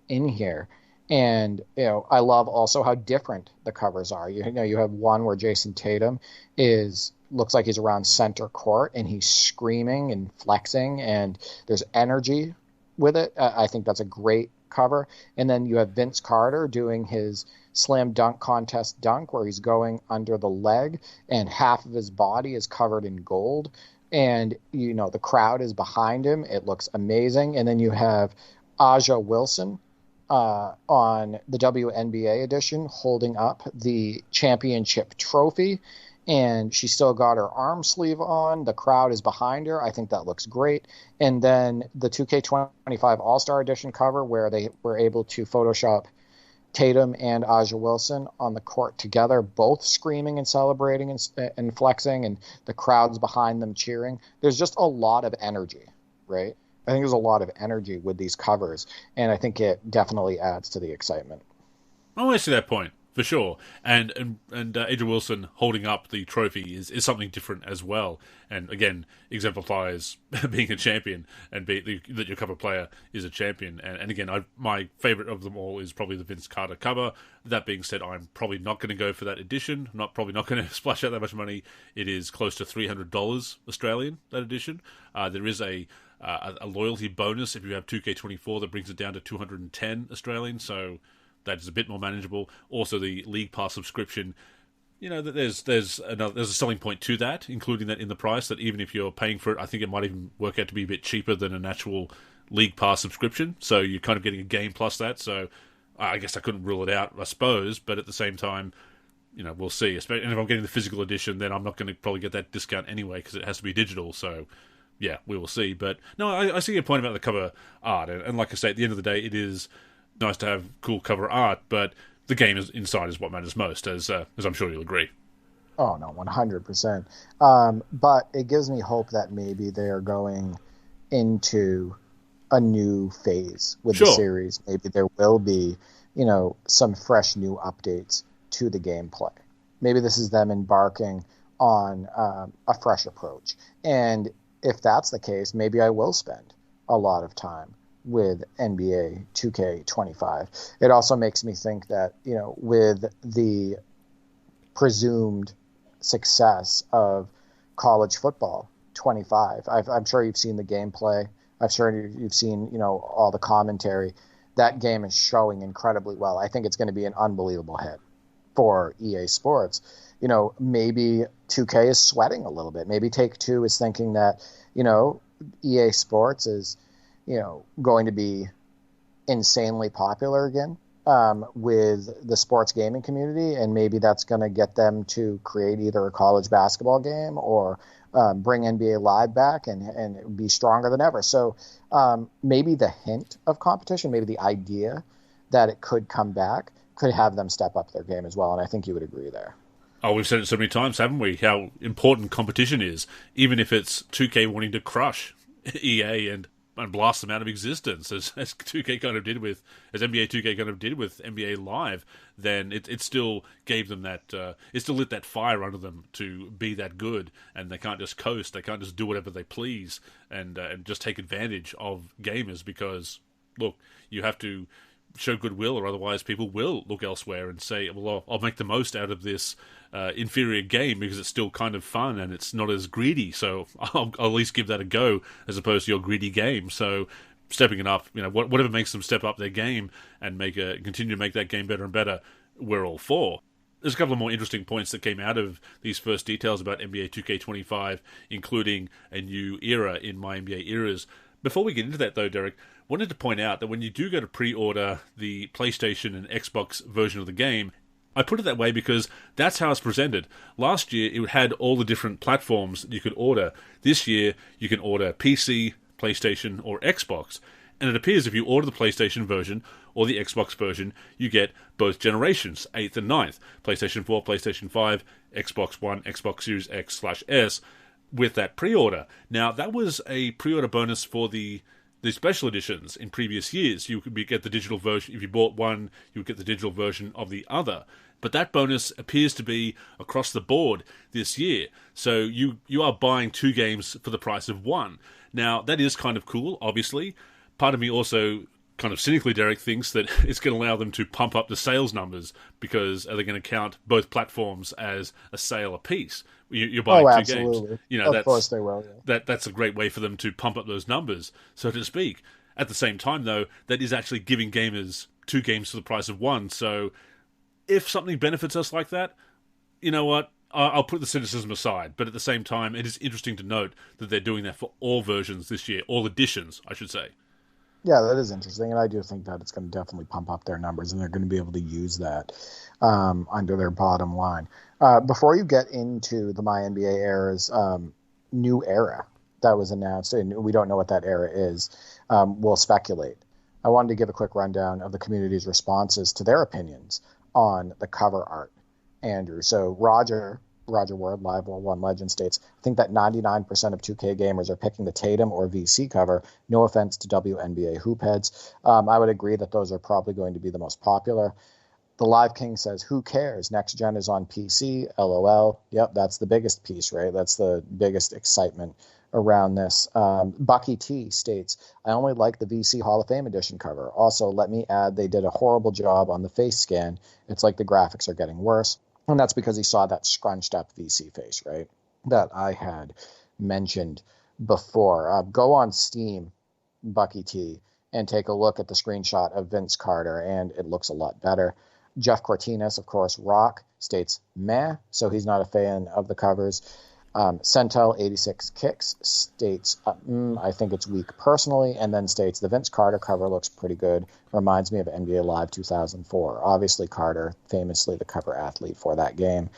in here. And, I love also how different the covers are. You have one where Jason Tatum looks like he's around center court and he's screaming and flexing, and there's energy with it. I think that's a great cover. And then you have Vince Carter doing his slam dunk contest dunk where he's going under the leg and half of his body is covered in gold, and the crowd is behind him. It looks amazing. And then you have Aja Wilson on the WNBA edition holding up the championship trophy, and she still got her arm sleeve on. The crowd is behind her. I think that looks great. And then the 2K25 All-Star Edition cover where they were able to Photoshop Tatum and Aja Wilson on the court together, both screaming and celebrating and flexing, and the crowd's behind them cheering. There's just a lot of energy, right? I think there's a lot of energy with these covers, and I think it definitely adds to the excitement. I want to see that point. For sure, and Adrian Wilson holding up the trophy is something different as well, and again exemplifies being a champion and that your cover player is a champion. And again, my favorite of them all is probably the Vince Carter cover. That being said, I'm probably not going to go for that edition. Probably not going to splash out that much money. It is close to $300 Australian, that edition. There is a loyalty bonus if you have 2K24 that brings it down to 210 Australian. So that is a bit more manageable. Also, the League Pass subscription, there's a selling point to that, including that in the price, that even if you're paying for it, I think it might even work out to be a bit cheaper than an actual League Pass subscription. So you're kind of getting a game plus that. So I guess I couldn't rule it out, I suppose. But at the same time, we'll see. And if I'm getting the physical edition, then I'm not going to probably get that discount anyway because it has to be digital. So yeah, we will see. But no, I see your point about the cover art. And like I say, at the end of the day, it is nice to have cool cover art, but the game inside is what matters most, as I'm sure you'll agree. Oh, no, 100%. But it gives me hope that maybe they're going into a new phase with the series. Maybe there will be, some fresh new updates to the gameplay. Maybe this is them embarking on a fresh approach. And if that's the case, maybe I will spend a lot of time with NBA 2K25. It also makes me think that, with the presumed success of college football 25, I'm sure you've seen the gameplay. I'm sure you've seen, all the commentary. That game is showing incredibly well. I think it's going to be an unbelievable hit for EA Sports. Maybe 2K is sweating a little bit. Maybe Take-Two is thinking that, EA Sports is going to be insanely popular again with the sports gaming community, and maybe that's going to get them to create either a college basketball game or bring NBA Live back and be stronger than ever. So maybe the hint of competition, maybe the idea that it could come back could have them step up their game as well, and I think you would agree there. Oh, we've said it so many times, haven't we, how important competition is, even if it's 2K wanting to crush EA and blast them out of existence, as 2K kind of did with, as NBA 2K kind of did with NBA Live, then it still gave them that, it still lit that fire under them to be that good, and they can't just coast, they can't just do whatever they please, and just take advantage of gamers, because, look, you have to show goodwill, or otherwise people will look elsewhere and say, well, I'll make the most out of this inferior game because it's still kind of fun and it's not as greedy, so I'll at least give that a go as opposed to your greedy game. So stepping it up, whatever makes them step up their game and continue to make that game better and better, we're all for. There's a couple of more interesting points that came out of these first details about NBA 2K25, including a new era in MyNBA eras. Before we get into that, though, Derek, wanted to point out that when you do go to pre-order the PlayStation and Xbox version of the game, I put it that way because that's how it's presented. Last year, it had all the different platforms that you could order. This year, you can order PC, PlayStation, or Xbox. And it appears if you order the PlayStation version or the Xbox version, you get both generations, 8th and 9th, PlayStation 4, PlayStation 5, Xbox One, Xbox Series X/S, with that pre-order. Now, that was a pre-order bonus for the special editions in previous years. You could get the digital version. If you bought one, you would get the digital version of the other. But that bonus appears to be across the board this year. So you are buying two games for the price of one. Now, that is kind of cool, obviously. Part of me also, kind of cynically, Derek, thinks that it's going to allow them to pump up the sales numbers, because are they going to count both platforms as a sale apiece? You're buying two games. Of course they will. Yeah. That's a great way for them to pump up those numbers, so to speak. At the same time, though, that is actually giving gamers two games for the price of one. So if something benefits us like that, you know what? I'll put the cynicism aside. But at the same time, it is interesting to note that they're doing that for all versions this year, all editions, I should say. Yeah, that is interesting, and I do think that it's going to definitely pump up their numbers, and they're going to be able to use that under their bottom line. Before you get into the MyNBA era's new era that was announced, and we don't know what that era is, we'll speculate. I wanted to give a quick rundown of the community's responses to their opinions on the cover art, Andrew. So Roger Ward, Live One Legend, states, I think that 99% of 2K gamers are picking the Tatum or VC cover. No offense to WNBA hoopheads. I would agree that those are probably going to be the most popular. The Live King says, who cares? Next gen is on PC. LOL. Yep, that's the biggest piece, right? That's the biggest excitement around this. Bucky T states, I only like the VC Hall of Fame edition cover. Also, let me add, they did a horrible job on the face scan. It's like the graphics are getting worse. And that's because he saw that scrunched up VC face, right? That I had mentioned before. Go on Steam, Bucky T, and take a look at the screenshot of Vince Carter, and it looks a lot better. Jeff Cortines, of course, Rock, states meh, so he's not a fan of the covers. Centel86 Kicks states, I think it's weak personally, and then states the Vince Carter cover looks pretty good. Reminds me of NBA Live 2004. Obviously, Carter, famously the cover athlete for that game.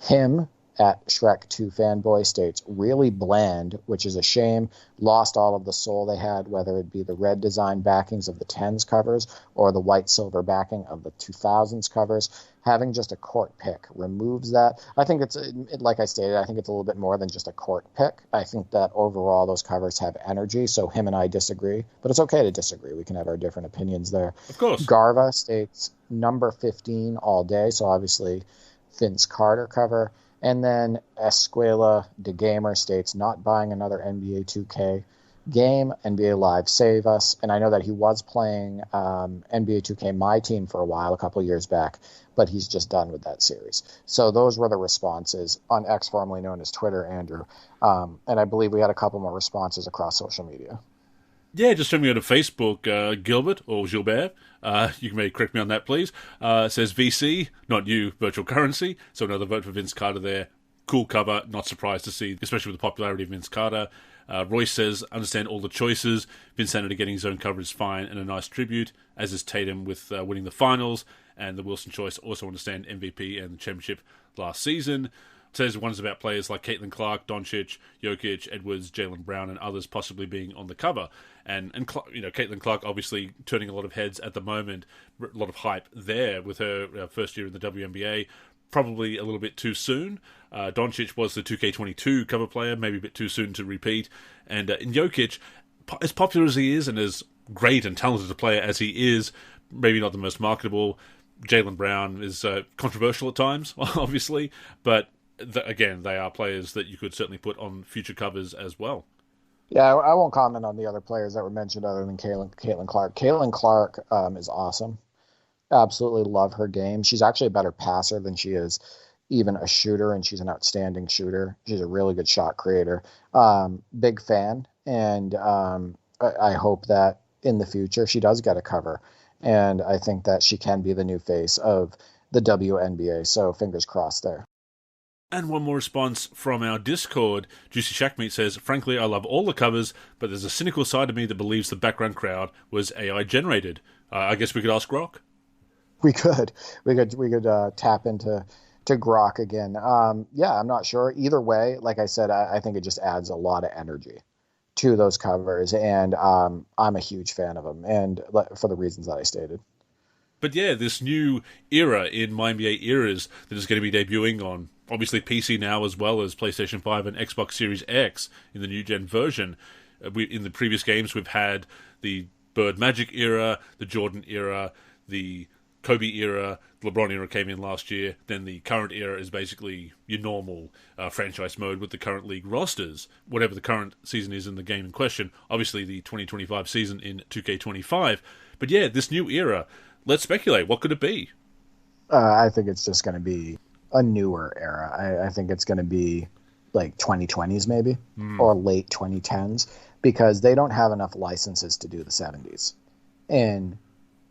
Him at Shrek2 Fanboy states, really bland, which is a shame. Lost all of the soul they had, whether it be the red design backings of the 10s covers or the white silver backing of the 2000s covers. Having just a court pick removes that. I think like I stated, I think it's a little bit more than just a court pick. I think that overall those covers have energy, so him and I disagree. But it's okay to disagree. We can have our different opinions there. Of course. Garva states number 15 all day, so obviously Vince Carter cover. And then Escuela de Gamer states, not buying another NBA 2K game, NBA Live save us. And I know that he was playing NBA 2K My Team for a while, a couple of years back, but he's just done with that series. So those were the responses on X, formerly known as Twitter, Andrew. And I believe we had a couple more responses across social media. Yeah, just send me on to Facebook, Gilbert or Gilbert. You may correct me on that, please. Says VC, not you, virtual currency. So another vote for Vince Carter there. Cool cover, not surprised to see, especially with the popularity of Vince Carter. Royce says, understand all the choices. Vince Senator getting his own cover is fine and a nice tribute, as is Tatum with winning the finals. And the Wilson choice, also understand MVP and the championship last season. Says one's about players like Caitlin Clark, Doncic, Jokic, Edwards, Jaylen Brown, and others possibly being on the cover. And Caitlin Clark obviously turning a lot of heads at the moment, a lot of hype there with her first year in the WNBA. Probably a little bit too soon. Doncic was the 2K22 cover player, maybe a bit too soon to repeat. And in Jokic, as popular as he is and as great and talented a player as he is, maybe not the most marketable. Jaylen Brown is controversial at times, obviously, but again, they are players that you could certainly put on future covers as well. Yeah, I won't comment on the other players that were mentioned other than Caitlin Clark. Caitlin Clark is awesome. Absolutely love her game. She's actually a better passer than she is even a shooter, and she's an outstanding shooter. She's a really good shot creator. Big fan, and I hope that in the future she does get a cover. And I think that she can be the new face of the WNBA, so fingers crossed there. And one more response from our Discord. Juicy Shackmeat says, frankly, I love all the covers, but there's a cynical side of me that believes the background crowd was AI generated. I guess we could ask Grok. We could tap into Grok again. Yeah, I'm not sure. Either way, like I said, I think it just adds a lot of energy to those covers, and I'm a huge fan of them, and for the reasons that I stated. But yeah, this new era in MyNBA eras that is going to be debuting on obviously PC now, as well as PlayStation 5 and Xbox Series X in the new gen version. In the previous games, we've had the Bird Magic era, the Jordan era, the Kobe era, LeBron era came in last year. Then the current era is basically your normal franchise mode with the current league rosters, whatever the current season is in the game in question. Obviously, the 2025 season in 2K25. But yeah, this new era, let's speculate. What could it be? I think it's just going to be a newer era. I think it's going to be like 2020s maybe, or late 2010s, because they don't have enough licenses to do the 70s. In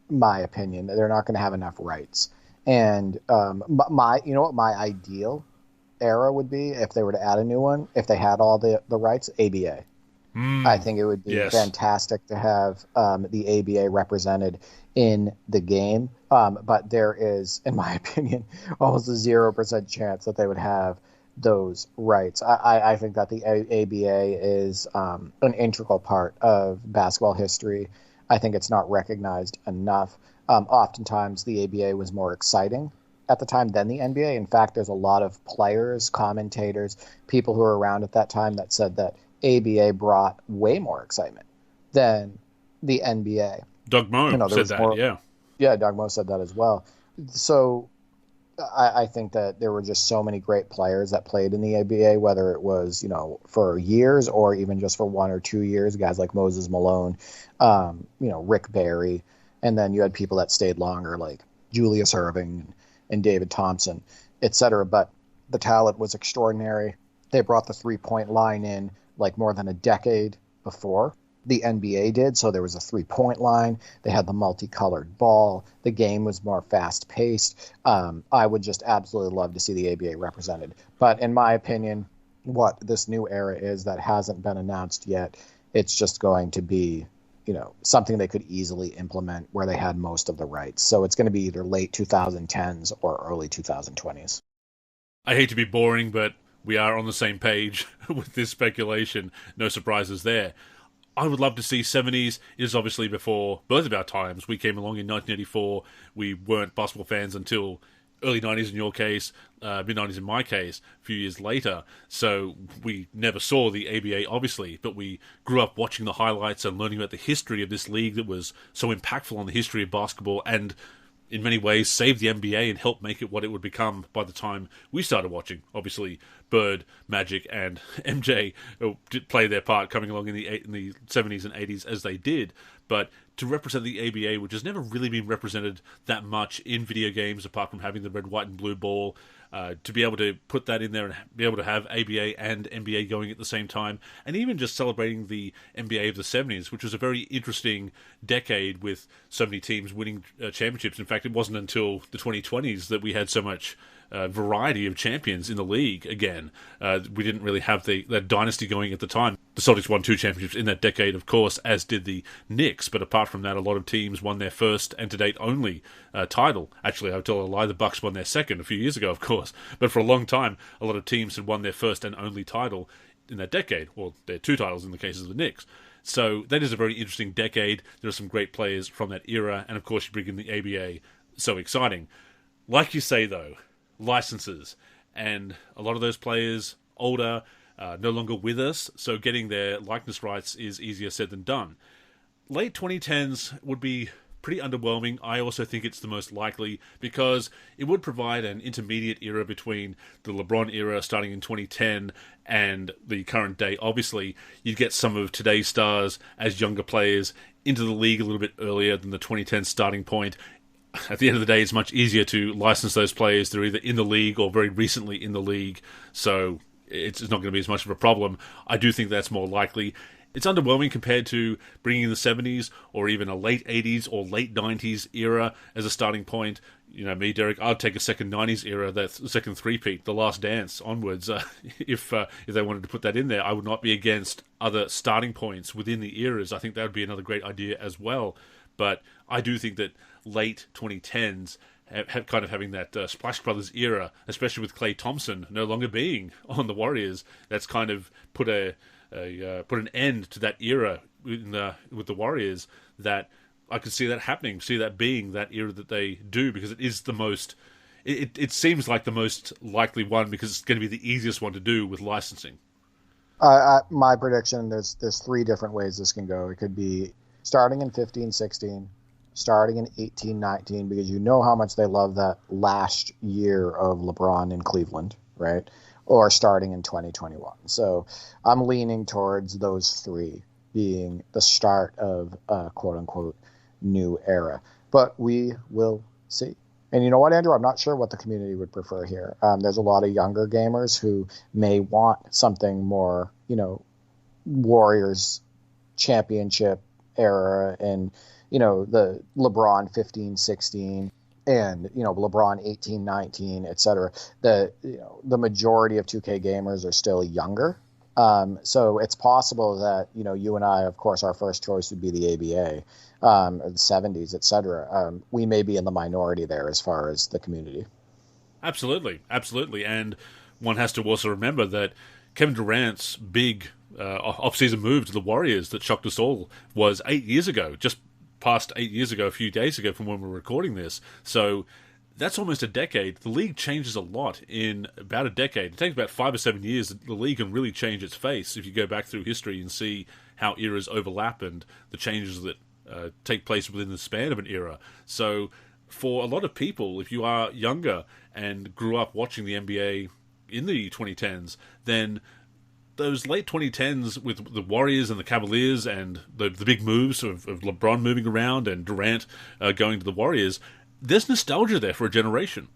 my opinion, they're not going to have enough rights. And you know what my ideal era would be if they were to add a new one, if they had all the rights? ABA. I think it would be fantastic to have the ABA represented in the game. But there is, in my opinion, almost a 0% chance that they would have those rights. I think that the ABA is an integral part of basketball history. I think it's not recognized enough. Oftentimes, the ABA was more exciting at the time than the NBA. In fact, there's a lot of players, commentators, people who were around at that time that said that ABA brought way more excitement than the NBA. Doug Moe said that, yeah. Yeah, Doug Moe said that as well. So I think that there were just so many great players that played in the ABA, whether it was, for years or even just for 1 or 2 years, guys like Moses Malone, Rick Barry. And then you had people that stayed longer, like Julius Erving and David Thompson, et cetera. But the talent was extraordinary. They brought the 3-point line in like more than a decade before the NBA did. So there was a 3-point line. They had the multicolored ball. The game was more fast paced. I would just absolutely love to see the ABA represented. But in my opinion, what this new era is that hasn't been announced yet, it's just going to be, something they could easily implement where they had most of the rights. So it's going to be either late 2010s or early 2020s. I hate to be boring, but we are on the same page with this speculation. No surprises there. I would love to see 70s. It is obviously before both of our times. We came along in 1984. We weren't basketball fans until early 90s in your case, mid-90s in my case, a few years later. So we never saw the ABA, obviously, but we grew up watching the highlights and learning about the history of this league that was so impactful on the history of basketball and in many ways saved the NBA and helped make it what it would become by the time we started watching. Obviously, Bird, Magic, and MJ did play their part coming along in the 70s and 80s as they did. But to represent the ABA, which has never really been represented that much in video games, apart from having the red, white, and blue ball, to be able to put that in there and be able to have ABA and NBA going at the same time, and even just celebrating the NBA of the 70s, which was a very interesting decade with so many teams winning championships. In fact, it wasn't until the 2020s that we had so much variety of champions in the league again. We didn't really have that dynasty going at the time. The Celtics won 2 championships in that decade, of course, as did the Knicks, but apart from that, a lot of teams won their first and to date only title. Actually, I would tell a lie, the Bucks won their second a few years ago, of course, but for a long time, a lot of teams had won their first and only title in that decade, or their 2 titles in the case of the Knicks. So that is a very interesting decade. There are some great players from that era, and of course you bring in the ABA. So exciting. Like you say, though, licenses, and a lot of those players older, no longer with us, so getting their likeness rights is easier said than done. Late 2010s would be pretty underwhelming. I also think it's the most likely because it would provide an intermediate era between the LeBron era starting in 2010 and the current day. Obviously, you'd get some of today's stars as younger players into the league a little bit earlier than the 2010 starting point. At the end of the day, it's much easier to license those players. They're either in the league or very recently in the league, so it's not going to be as much of a problem. I do think that's more likely. It's underwhelming compared to bringing in the 70s or even a late 80s or late 90s era as a starting point. Me, Derek, I'd take a second 90s era, that second three-peat, The Last Dance onwards. If they wanted to put that in there, I would not be against other starting points within the eras. I think that would be another great idea as well. But I do think that late 2010s have kind of having that Splash Brothers era, especially with Klay Thompson no longer being on the Warriors, that's kind of put an end to that era with the Warriors. That I could see that happening, see that being that era that they do, because it is the most. It seems like the most likely one because it's going to be the easiest one to do with licensing. My prediction: there's 3 different ways this can go. It could be starting in 15-16, starting in 18-19, because you know how much they love that last year of LeBron in Cleveland, right? Or starting in 2021. So I'm leaning towards those 3 being the start of a quote-unquote new era. But we will see. And you know what, Andrew? I'm not sure what the community would prefer here. There's a lot of younger gamers who may want something more, Warriors championship era and, the LeBron 15-16 and, LeBron 18-19, et cetera. The majority of 2K gamers are still younger. So it's possible that, you and I, of course, our first choice would be the ABA, or the 70s, et cetera. We may be in the minority there as far as the community. Absolutely. And one has to also remember that Kevin Durant's big off-season move to the Warriors that shocked us all was 8 years ago, just past 8 years ago, a few days ago from when we're recording this. So that's almost a decade. The league changes a lot in about a decade. It takes about 5 or 7 years. The league can really change its face if you go back through history and see how eras overlap and the changes that take place within the span of an era. So for a lot of people, if you are younger and grew up watching the NBA in the 2010s, then those late 2010s with the Warriors and the Cavaliers and the big moves of LeBron moving around and Durant going to the Warriors, there's nostalgia there for a generation.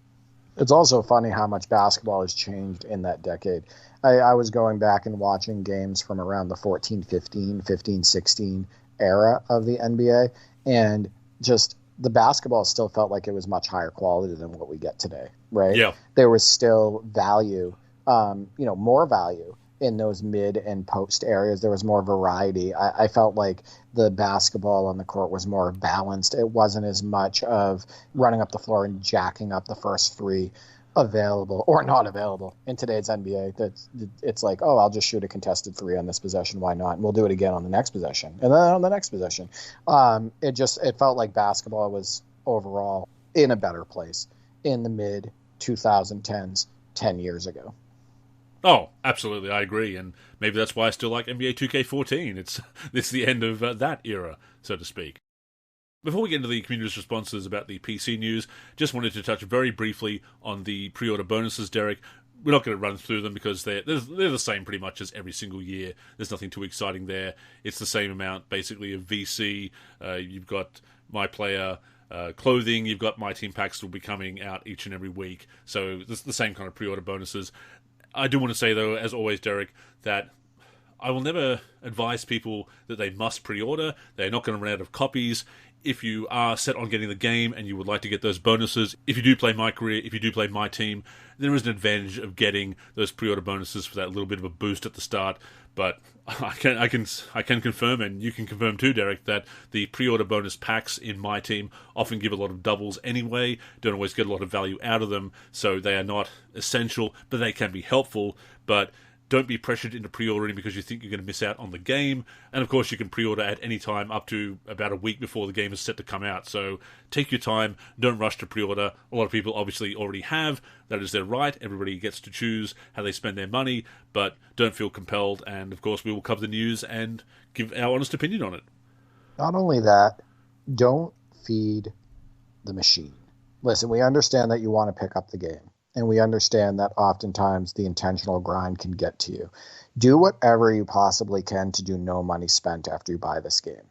It's also funny how much basketball has changed in that decade. I was going back and watching games from around the 14-15, 15-16 era of the NBA, and just the basketball still felt like it was much higher quality than what we get today, right? Yeah. There was still value, more value in those mid and post areas. There was more variety. I felt like the basketball on the court was more balanced. It wasn't as much of running up the floor and jacking up the first three available or not available in today's NBA. It's like, oh, I'll just shoot a contested three on this possession. Why not? And we'll do it again on the next possession. And then on the next possession. It felt like basketball was overall in a better place in the mid 2010s, 10 years ago. Oh, absolutely, I agree, and maybe that's why I still like NBA 2K14. It's the end of that era, so to speak. Before we get into the community's responses about the PC news, just wanted to touch very briefly on the pre-order bonuses, Derek. We're not going to run through them because they're the same pretty much as every single year. There's nothing too exciting there. It's the same amount, basically, of VC. You've got My Player clothing. You've got My Team packs that will be coming out each and every week. So it's the same kind of pre-order bonuses. I do want to say, though, as always, Derek, that I will never advise people that they must pre-order. They're not going to run out of copies. If you are set on getting the game and you would like to get those bonuses, if you do play My Career, if you do play My Team, there is an advantage of getting those pre-order bonuses for that little bit of a boost at the start. But I can confirm, and you can confirm too, Derek, that the pre-order bonus packs in My Team often give a lot of doubles anyway, don't always get a lot of value out of them, so they are not essential, but they can be helpful. But don't be pressured into pre-ordering because you think you're going to miss out on the game. And of course, you can pre-order at any time up to about a week before the game is set to come out. So take your time. Don't rush to pre-order. A lot of people obviously already have. That is their right. Everybody gets to choose how they spend their money, but don't feel compelled. And of course, we will cover the news and give our honest opinion on it. Not only that, don't feed the machine. Listen, we understand that you want to pick up the game. And we understand that oftentimes the intentional grind can get to you. Do whatever you possibly can to do no money spent after you buy this game.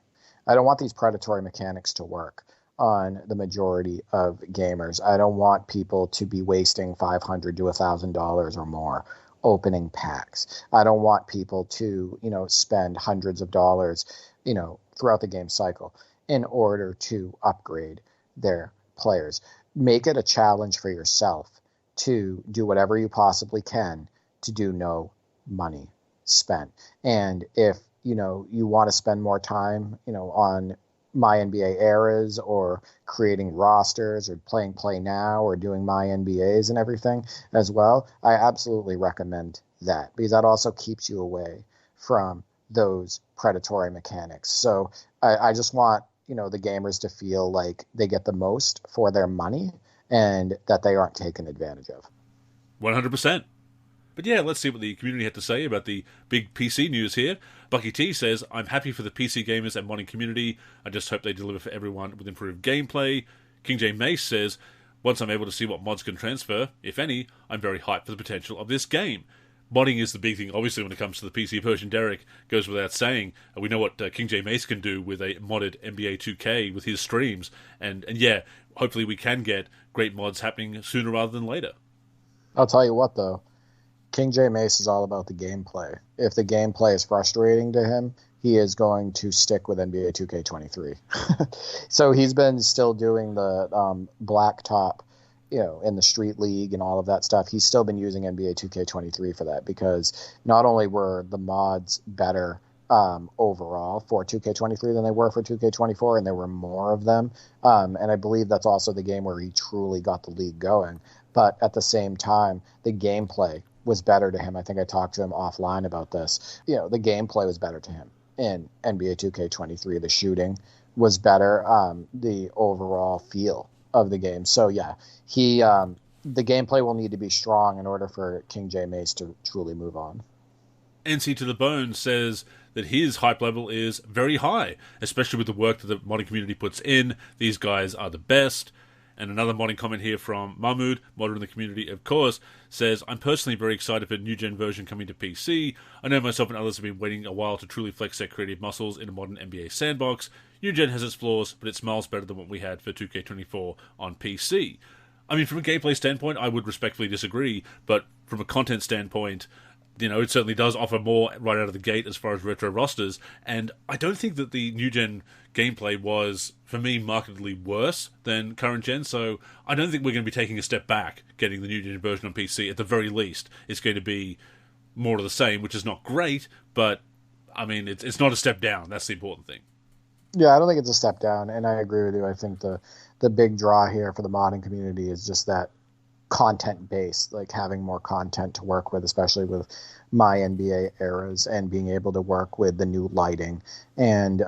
I don't want these predatory mechanics to work on the majority of gamers. I don't want people to be wasting $500 to $1,000 or more opening packs. I don't want people to, spend hundreds of dollars, throughout the game cycle in order to upgrade their players. Make it a challenge for yourself to do whatever you possibly can to do no money spent. And if, you want to spend more time, on MyNBA eras or creating rosters or playing Play Now or doing MyNBAs and everything as well, I absolutely recommend that because that also keeps you away from those predatory mechanics. So I just want, the gamers to feel like they get the most for their money and that they aren't taken advantage of. 100%. But yeah, let's see what the community had to say about the big PC news here. Bucky T says, I'm happy for the PC gamers and modding community. I just hope they deliver for everyone with improved gameplay. King J Mace says, once I'm able to see what mods can transfer, if any, I'm very hyped for the potential of this game. Modding is the big thing, obviously, when it comes to the PC version. Derek, goes without saying. We know what King J Mace can do with a modded NBA 2K with his streams. And yeah, hopefully we can get great mods happening sooner rather than later. I'll tell you what, though. King J Mace is all about the gameplay. If the gameplay is frustrating to him, he is going to stick with NBA 2K23. So he's been still doing the blacktop, in the Street League and all of that stuff. He's still been using NBA 2K23 for that because not only were the mods better overall for 2K23 than they were for 2K24, and there were more of them. And I believe that's also the game where he truly got the league going. But at the same time, the gameplay was better to him. I think I talked to him offline about this. The gameplay was better to him in NBA 2K23. The shooting was better. The overall feel of the game. So yeah, the gameplay will need to be strong in order for King J Mace to truly move on. NC to the Bone says that his hype level is very high, especially with the work that the modding community puts in. These guys are the best. And another modding comment here from Mahmood, modder in the community, of course, says, I'm personally very excited for a new-gen version coming to PC. I know myself and others have been waiting a while to truly flex their creative muscles in a modern NBA sandbox. New-gen has its flaws, but it smells better than what we had for 2K24 on PC. I mean, from a gameplay standpoint, I would respectfully disagree, but from a content standpoint, you know, it certainly does offer more right out of the gate as far as retro rosters, and I don't think that the new-gen gameplay was, for me, markedly worse than current gen, so I don't think we're going to be taking a step back getting the new-gen version on PC. At the very least, it's going to be more of the same, which is not great, but, I mean, it's not a step down. That's the important thing. Yeah, I don't think it's a step down, and I agree with you. I think the big draw here for the modding community is just that content base, like having more content to work with, especially with MyNBA eras, and being able to work with the new lighting and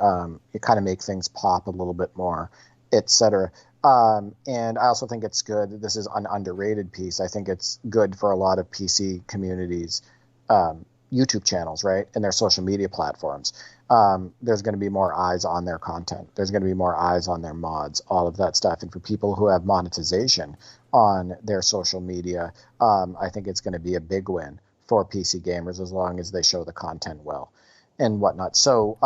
it kind of make things pop a little bit more, etc. And I also think it's good. This is an underrated piece. I think it's good for a lot of PC communities, YouTube channels, right, and their social media platforms. There's going to be more eyes on their content. There's going to be more eyes on their mods, all of that stuff. And for people who have monetization on their social media, I think it's going to be a big win for PC gamers as long as they show the content well and whatnot. So,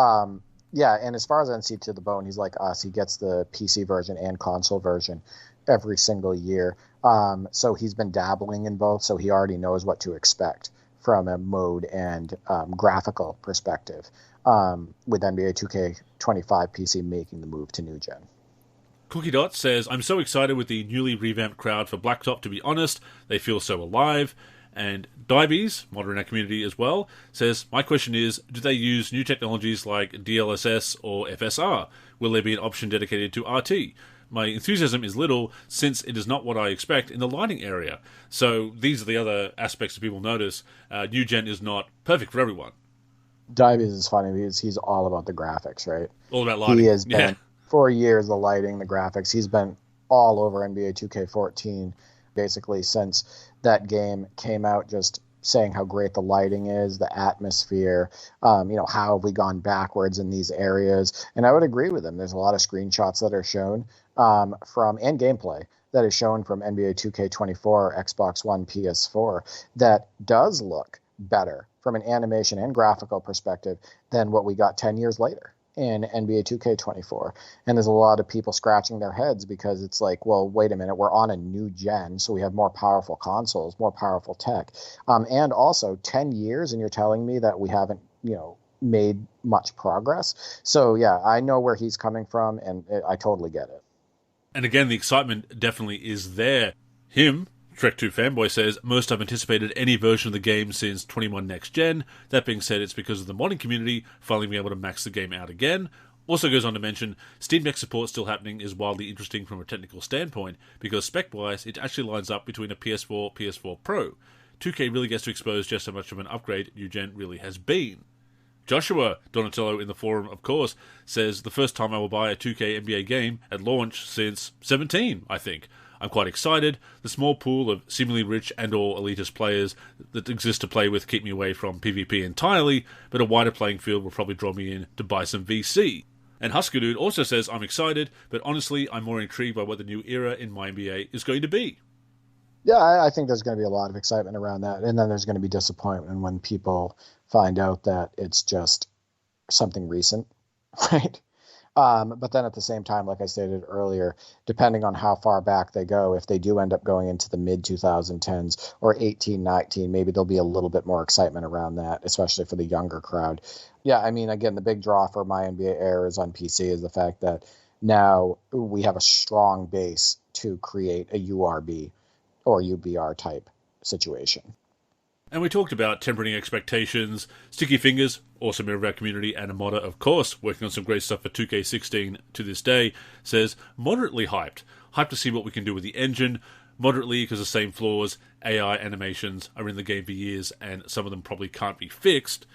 yeah, and as far as NC to the bone, he's like us. He gets the PC version and console version every single year. So he's been dabbling in both, so he already knows what to expect from a mode and graphical perspective, with NBA 2K25 PC making the move to new gen. Cookie Dot says, I'm so excited with the newly revamped crowd for Blacktop, to be honest. They feel so alive. And Dives, modder in our community as well, says, my question is, do they use new technologies like DLSS or FSR? Will there be an option dedicated to RT? My enthusiasm is little, since it is not what I expect in the lighting area. So these are the other aspects that people notice. New gen is not perfect for everyone. Dives is funny because he's all about the graphics, right? All about lighting. He has been, for years, the lighting, the graphics. He's been all over NBA 2K14, basically, since that game came out, just saying how great the lighting is, the atmosphere, how have we gone backwards in these areas. And I would agree with him. There's a lot of screenshots that are shown and gameplay that is shown from NBA 2K24, Xbox One, PS4, that does look better from an animation and graphical perspective than what we got 10 years later in NBA 2K24. And there's a lot of people scratching their heads because it's like, well, wait a minute, we're on a new gen, so we have more powerful consoles, more powerful tech. And also 10 years, and you're telling me that we haven't, made much progress. So, yeah, I know where he's coming from, and I totally get it. And again, the excitement definitely is there. Trek 2 Fanboy says, most have anticipated any version of the game since 21 Next Gen. That being said, it's because of the modding community finally being able to max the game out again. Also goes on to mention, Steam Deck support still happening is wildly interesting from a technical standpoint, because spec-wise, it actually lines up between a PS4, PS4 Pro. 2K really gets to expose just how much of an upgrade new gen really has been. Joshua Donatello in the forum, of course, says, the first time I will buy a 2K NBA game at launch since 17, I think. I'm quite excited. The small pool of seemingly rich and or elitist players that exist to play with keep me away from PvP entirely, but a wider playing field will probably draw me in to buy some VC. And Husker Dude also says, I'm excited, but honestly, I'm more intrigued by what the new era in MyNBA is going to be. Yeah, I think there's going to be a lot of excitement around that. And then there's going to be disappointment when people find out that it's just something recent, right? But then at the same time, like I stated earlier, depending on how far back they go, if they do end up going into the mid-2010s or 18, 19, maybe there'll be a little bit more excitement around that, especially for the younger crowd. Yeah, I mean, again, the big draw for MyNBA errors on PC is the fact that now we have a strong base to create a URB or UBR type situation. And we talked about tempering expectations. Sticky Fingers, awesome member of our community and a modder, of course, working on some great stuff for 2K16 to this day, says, moderately hyped. Hyped to see what we can do with the engine. Moderately because the same flaws, AI animations are in the game for years, and some of them probably can't be fixed.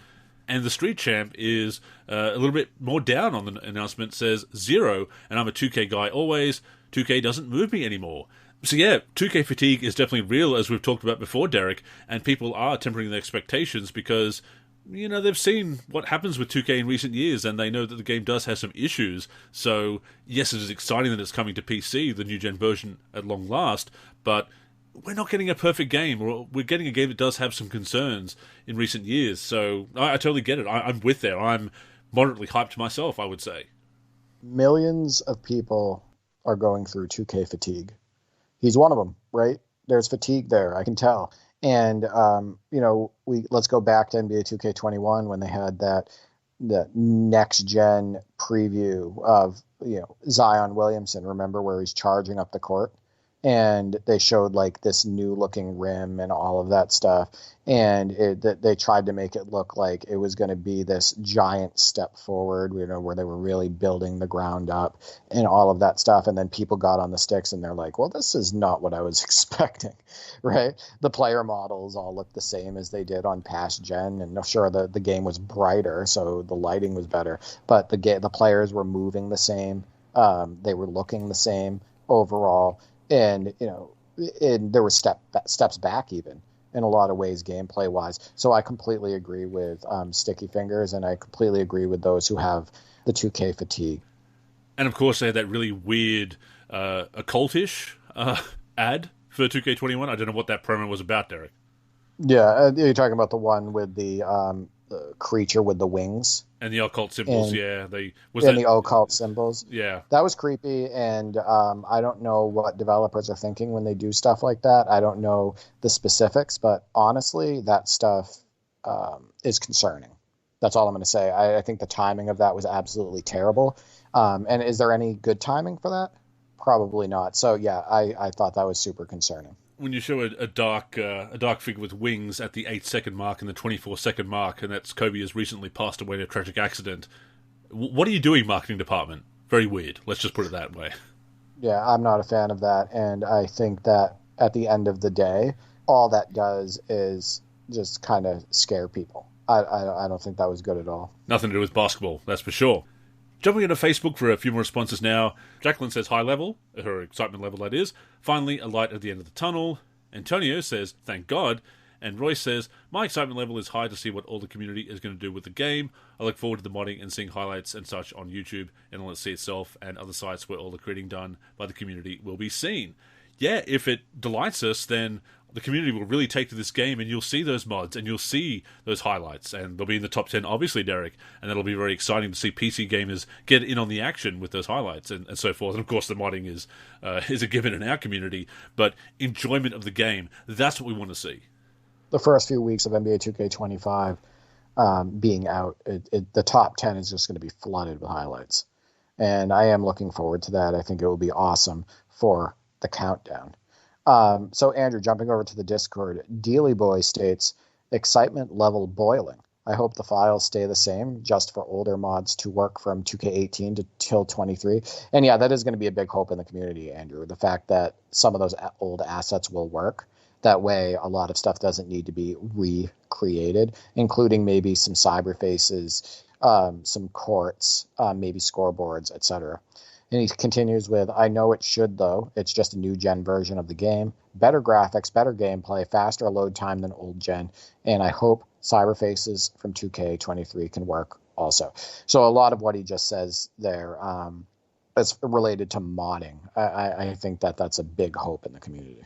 And the Street Champ is a little bit more down on the announcement, says 0, and I'm a 2K guy always. 2K doesn't move me anymore. So yeah, 2K fatigue is definitely real, as we've talked about before, Derek, and people are tempering their expectations because They've seen what happens with 2K in recent years, and they know that the game does have some issues. So, yes, it is exciting that it's coming to PC, the new-gen version, at long last, but we're not getting a perfect game. We're getting a game that does have some concerns in recent years. So, I totally get it. I'm with there. I'm moderately hyped myself, I would say. Millions of people are going through 2K fatigue. He's one of them, right? There's fatigue there, I can tell. And let's go back to NBA 2K21 when they had the next gen preview of Zion Williamson. Remember where he's charging up the court, and they showed like this new looking rim and all of that stuff. And they tried to make it look like it was going to be this giant step forward, where they were really building the ground up and all of that stuff. And then people got on the sticks and they're like, well, this is not what I was expecting, right? The player models all look the same as they did on past gen. And sure, the game was brighter, so the lighting was better, but the players were moving the same. They were looking the same overall. And there were steps back even in a lot of ways gameplay wise. So I completely agree with Sticky Fingers, and I completely agree with those who have the 2K fatigue. And of course they had that really weird occultish ad for 2K21. I don't know what that promo was about, Derek. Yeah, you're talking about the one with the creature with the wings and the occult symbols. The occult symbols. Yeah, that was creepy, and I don't know what developers are thinking when they do stuff like that. I don't know the specifics, but honestly, that stuff is concerning. That's all I'm going to say. I think the timing of that was absolutely terrible. And is there any good timing for that? Probably not. So yeah, I thought that was super concerning. When you show a dark figure with wings at the 8-second mark and the 24-second mark, and that's Kobe has recently passed away in a tragic accident, what are you doing, marketing department? Very weird. Let's just put it that way. Yeah, I'm not a fan of that, and I think that at the end of the day, all that does is just kind of scare people. I don't think that was good at all. Nothing to do with basketball, that's for sure. Jumping into Facebook for a few more responses now. Jacqueline says high level, her excitement level that is. Finally, a light at the end of the tunnel. Antonio says, thank God. And Royce says, my excitement level is high to see what all the community is going to do with the game. I look forward to the modding and seeing highlights and such on YouTube, NLSC itself, and other sites where all the creating done by the community will be seen. Yeah, if it delights us, then the community will really take to this game, and you'll see those mods, and you'll see those highlights, and they'll be in the top 10, obviously, Derek, and that'll be very exciting to see PC gamers get in on the action with those highlights, and so forth. And of course, the modding is a given in our community, but enjoyment of the game, that's what we want to see. The first few weeks of NBA 2K25 being out, the top 10 is just going to be flooded with highlights, and I am looking forward to that. I think it will be awesome for the countdown. So Andrew, jumping over to the Discord, Dealy Boy states, excitement level boiling. I hope the files stay the same just for older mods to work from 2K18 to till 23. And yeah, that is going to be a big hope in the community, Andrew. The fact that some of those old assets will work. That way, a lot of stuff doesn't need to be recreated, including maybe some cyber faces, some courts, maybe scoreboards, etc. And he continues with, I know it should, though. It's just a new gen version of the game. Better graphics, better gameplay, faster load time than old gen. And I hope cyber faces from 2K23 can work also. So a lot of what he just says there is related to modding. I think that's a big hope in the community.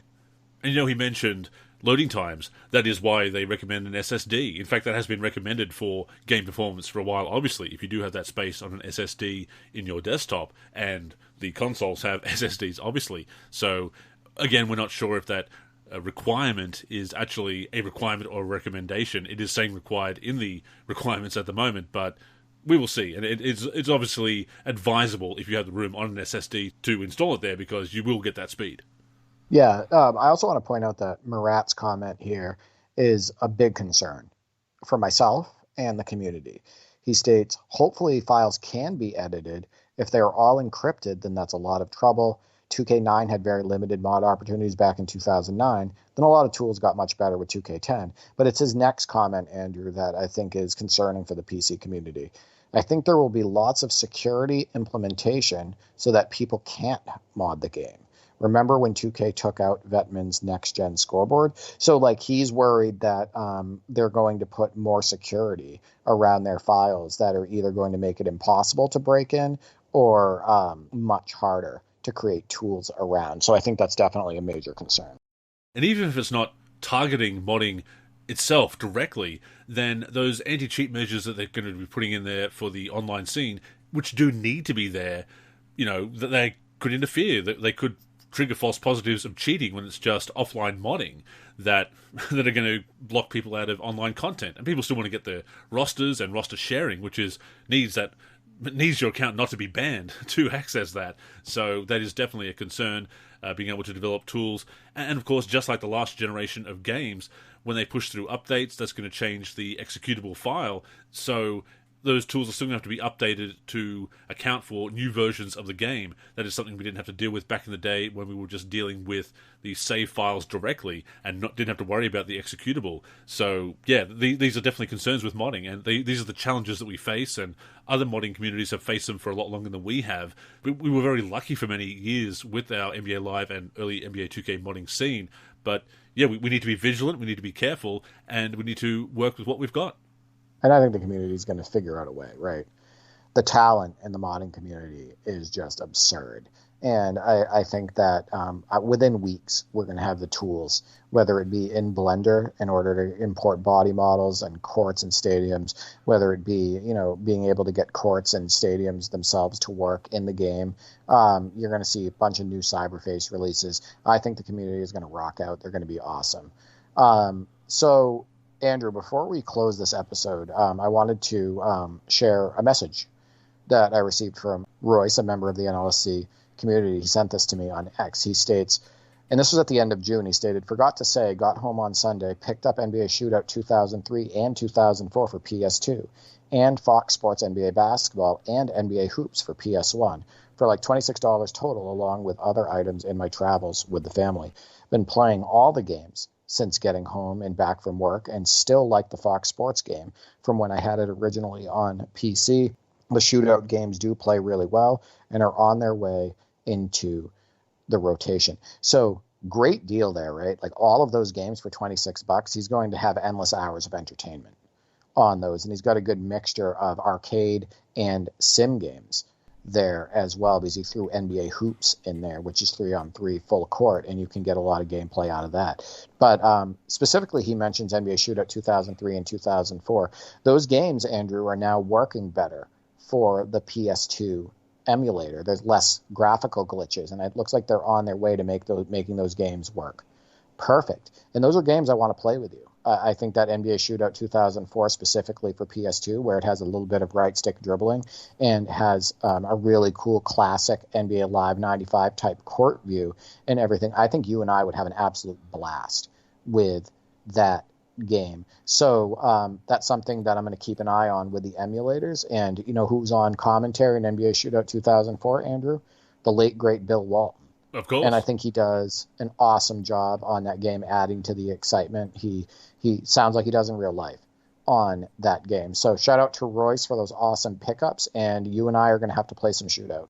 And he mentioned loading times. That is why they recommend an SSD. In fact, that has been recommended for game performance for a while. Obviously, if you do have that space on an SSD in your desktop, and the consoles have SSDs, obviously. So, again, we're not sure if that requirement is actually a requirement or a recommendation. It is saying required in the requirements at the moment, but we will see. And it's obviously advisable if you have the room on an SSD to install it there, because you will get that speed. Yeah, I also want to point out that Murat's comment here is a big concern for myself and the community. He states, hopefully files can be edited. If they're all encrypted, then that's a lot of trouble. 2K9 had very limited mod opportunities back in 2009. Then a lot of tools got much better with 2K10. But it's his next comment, Andrew, that I think is concerning for the PC community. I think there will be lots of security implementation so that people can't mod the game. Remember when 2K took out Vetman's next-gen scoreboard? So, like, he's worried that they're going to put more security around their files that are either going to make it impossible to break in or much harder to create tools around. So I think that's definitely a major concern. And even if it's not targeting modding itself directly, then those anti-cheat measures that they're going to be putting in there for the online scene, which do need to be there, that they could interfere, that they could trigger false positives of cheating when it's just offline modding that are going to block people out of online content. And people still want to get their rosters and roster sharing, which needs your account not to be banned to access that. So that is definitely a concern, being able to develop tools. And of course, just like the last generation of games, when they push through updates, that's going to change the executable file. So those tools are still going to have to be updated to account for new versions of the game. That is something we didn't have to deal with back in the day when we were just dealing with the save files directly and didn't have to worry about the executable. So, yeah, these are definitely concerns with modding, and these are the challenges that we face, and other modding communities have faced them for a lot longer than we have. We were very lucky for many years with our NBA Live and early NBA 2K modding scene, but, yeah, we need to be vigilant, we need to be careful, and we need to work with what we've got. And I think the community is going to figure out a way, right? The talent in the modding community is just absurd. And I think that within weeks, we're going to have the tools, whether it be in Blender in order to import body models and courts and stadiums, whether it be, being able to get courts and stadiums themselves to work in the game. You're going to see a bunch of new Cyberface releases. I think the community is going to rock out. They're going to be awesome. So, Andrew, before we close this episode, I wanted to share a message that I received from Royce, a member of the NLSC community. He sent this to me on X. He states, and this was at the end of June, he stated, "Forgot to say, got home on Sunday, picked up NBA Shootout 2003 and 2004 for PS2, and Fox Sports NBA Basketball and NBA Hoops for PS1 for like $26 total, along with other items in my travels with the family. Been playing all the games since getting home and back from work, and still like the Fox Sports game from when I had it originally on PC. The shootout games do play really well and are on their way into the rotation." So great deal there, right? Like all of those games for $26, he's going to have endless hours of entertainment on those. And he's got a good mixture of arcade and sim games there as well, because he threw NBA Hoops in there, which is 3-on-3 full court, and you can get a lot of gameplay out of that. But specifically, he mentions NBA Shootout 2003 and 2004. Those games, Andrew, are now working better for the PS2 emulator. There's less graphical glitches, and it looks like they're on their way to making those games work perfect. And those are games I want to play with you. I think that NBA Shootout 2004 specifically for PS2, where it has a little bit of right stick dribbling and has a really cool classic NBA Live 95 type court view and everything, I think you and I would have an absolute blast with that game. So that's something that I'm going to keep an eye on with the emulators. And you know who's on commentary in NBA Shootout 2004, Andrew? The late, great Bill Walton. Of course. And I think he does an awesome job on that game, adding to the excitement. He sounds like he does in real life on that game. So shout out to Royce for those awesome pickups, and you and I are going to have to play some Shootout.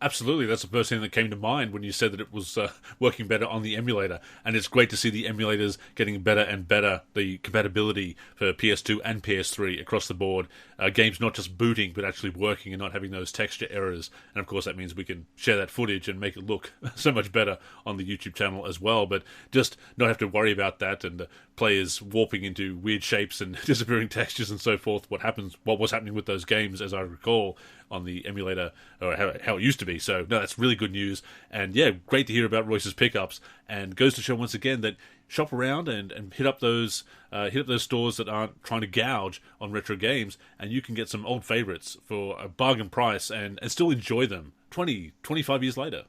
Absolutely, that's the first thing that came to mind when you said that it was working better on the emulator, and it's great to see the emulators getting better and better, the compatibility for PS2 and PS3 across the board, games not just booting, but actually working and not having those texture errors, and of course that means we can share that footage and make it look so much better on the YouTube channel as well, but just not have to worry about that, and players warping into weird shapes and disappearing textures and so forth, what was happening with those games, as I recall, on the emulator, or how it used to be. So, no, that's really good news. And, yeah, great to hear about Royce's pickups. And goes to show once again that shop around and hit up those stores that aren't trying to gouge on retro games, and you can get some old favorites for a bargain price and still enjoy them 25 years later.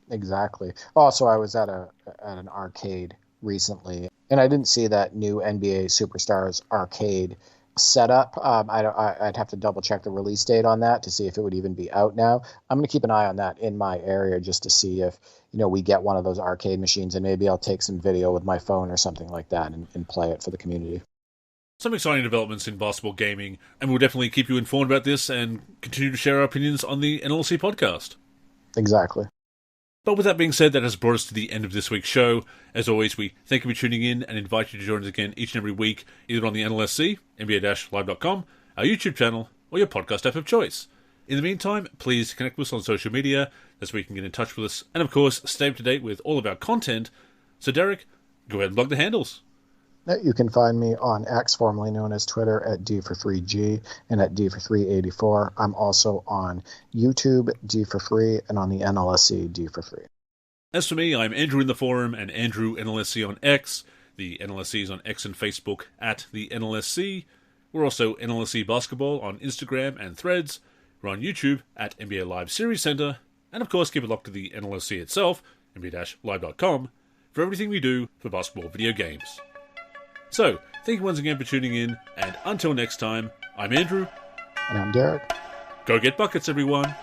Exactly. Also, I was at an arcade recently, and I didn't see that new NBA Superstars arcade setup. I'd have to double check the release date on that to see if it would even be out now. I'm going to keep an eye on that in my area just to see if we get one of those arcade machines, and maybe I'll take some video with my phone or something like that and play it for the community. Some exciting developments in basketball gaming, and we'll definitely keep you informed about this and continue to share our opinions on the NLSC podcast. Exactly. But with that being said, that has brought us to the end of this week's show. As always, we thank you for tuning in and invite you to join us again each and every week, either on the NLSC, NBA-live.com, our YouTube channel, or your podcast app of choice. In the meantime, please connect with us on social media, that's where you can get in touch with us, and of course, stay up to date with all of our content. So Derek, go ahead and plug the handles. You can find me on X, formerly known as Twitter, at D4FreeG and at D4Free84. I'm also on YouTube, D4Free, and on the NLSC, D4Free. As for me, I'm Andrew in the forum and Andrew NLSC on X. The NLSC is on X and Facebook at the NLSC. We're also NLSC Basketball on Instagram and Threads. We're on YouTube at NBA Live Series Center. And of course, keep it locked to the NLSC itself, NBA-live.com, for everything we do for basketball video games. So, thank you once again for tuning in, and until next time, I'm Andrew. And I'm Derek. Go get buckets, everyone.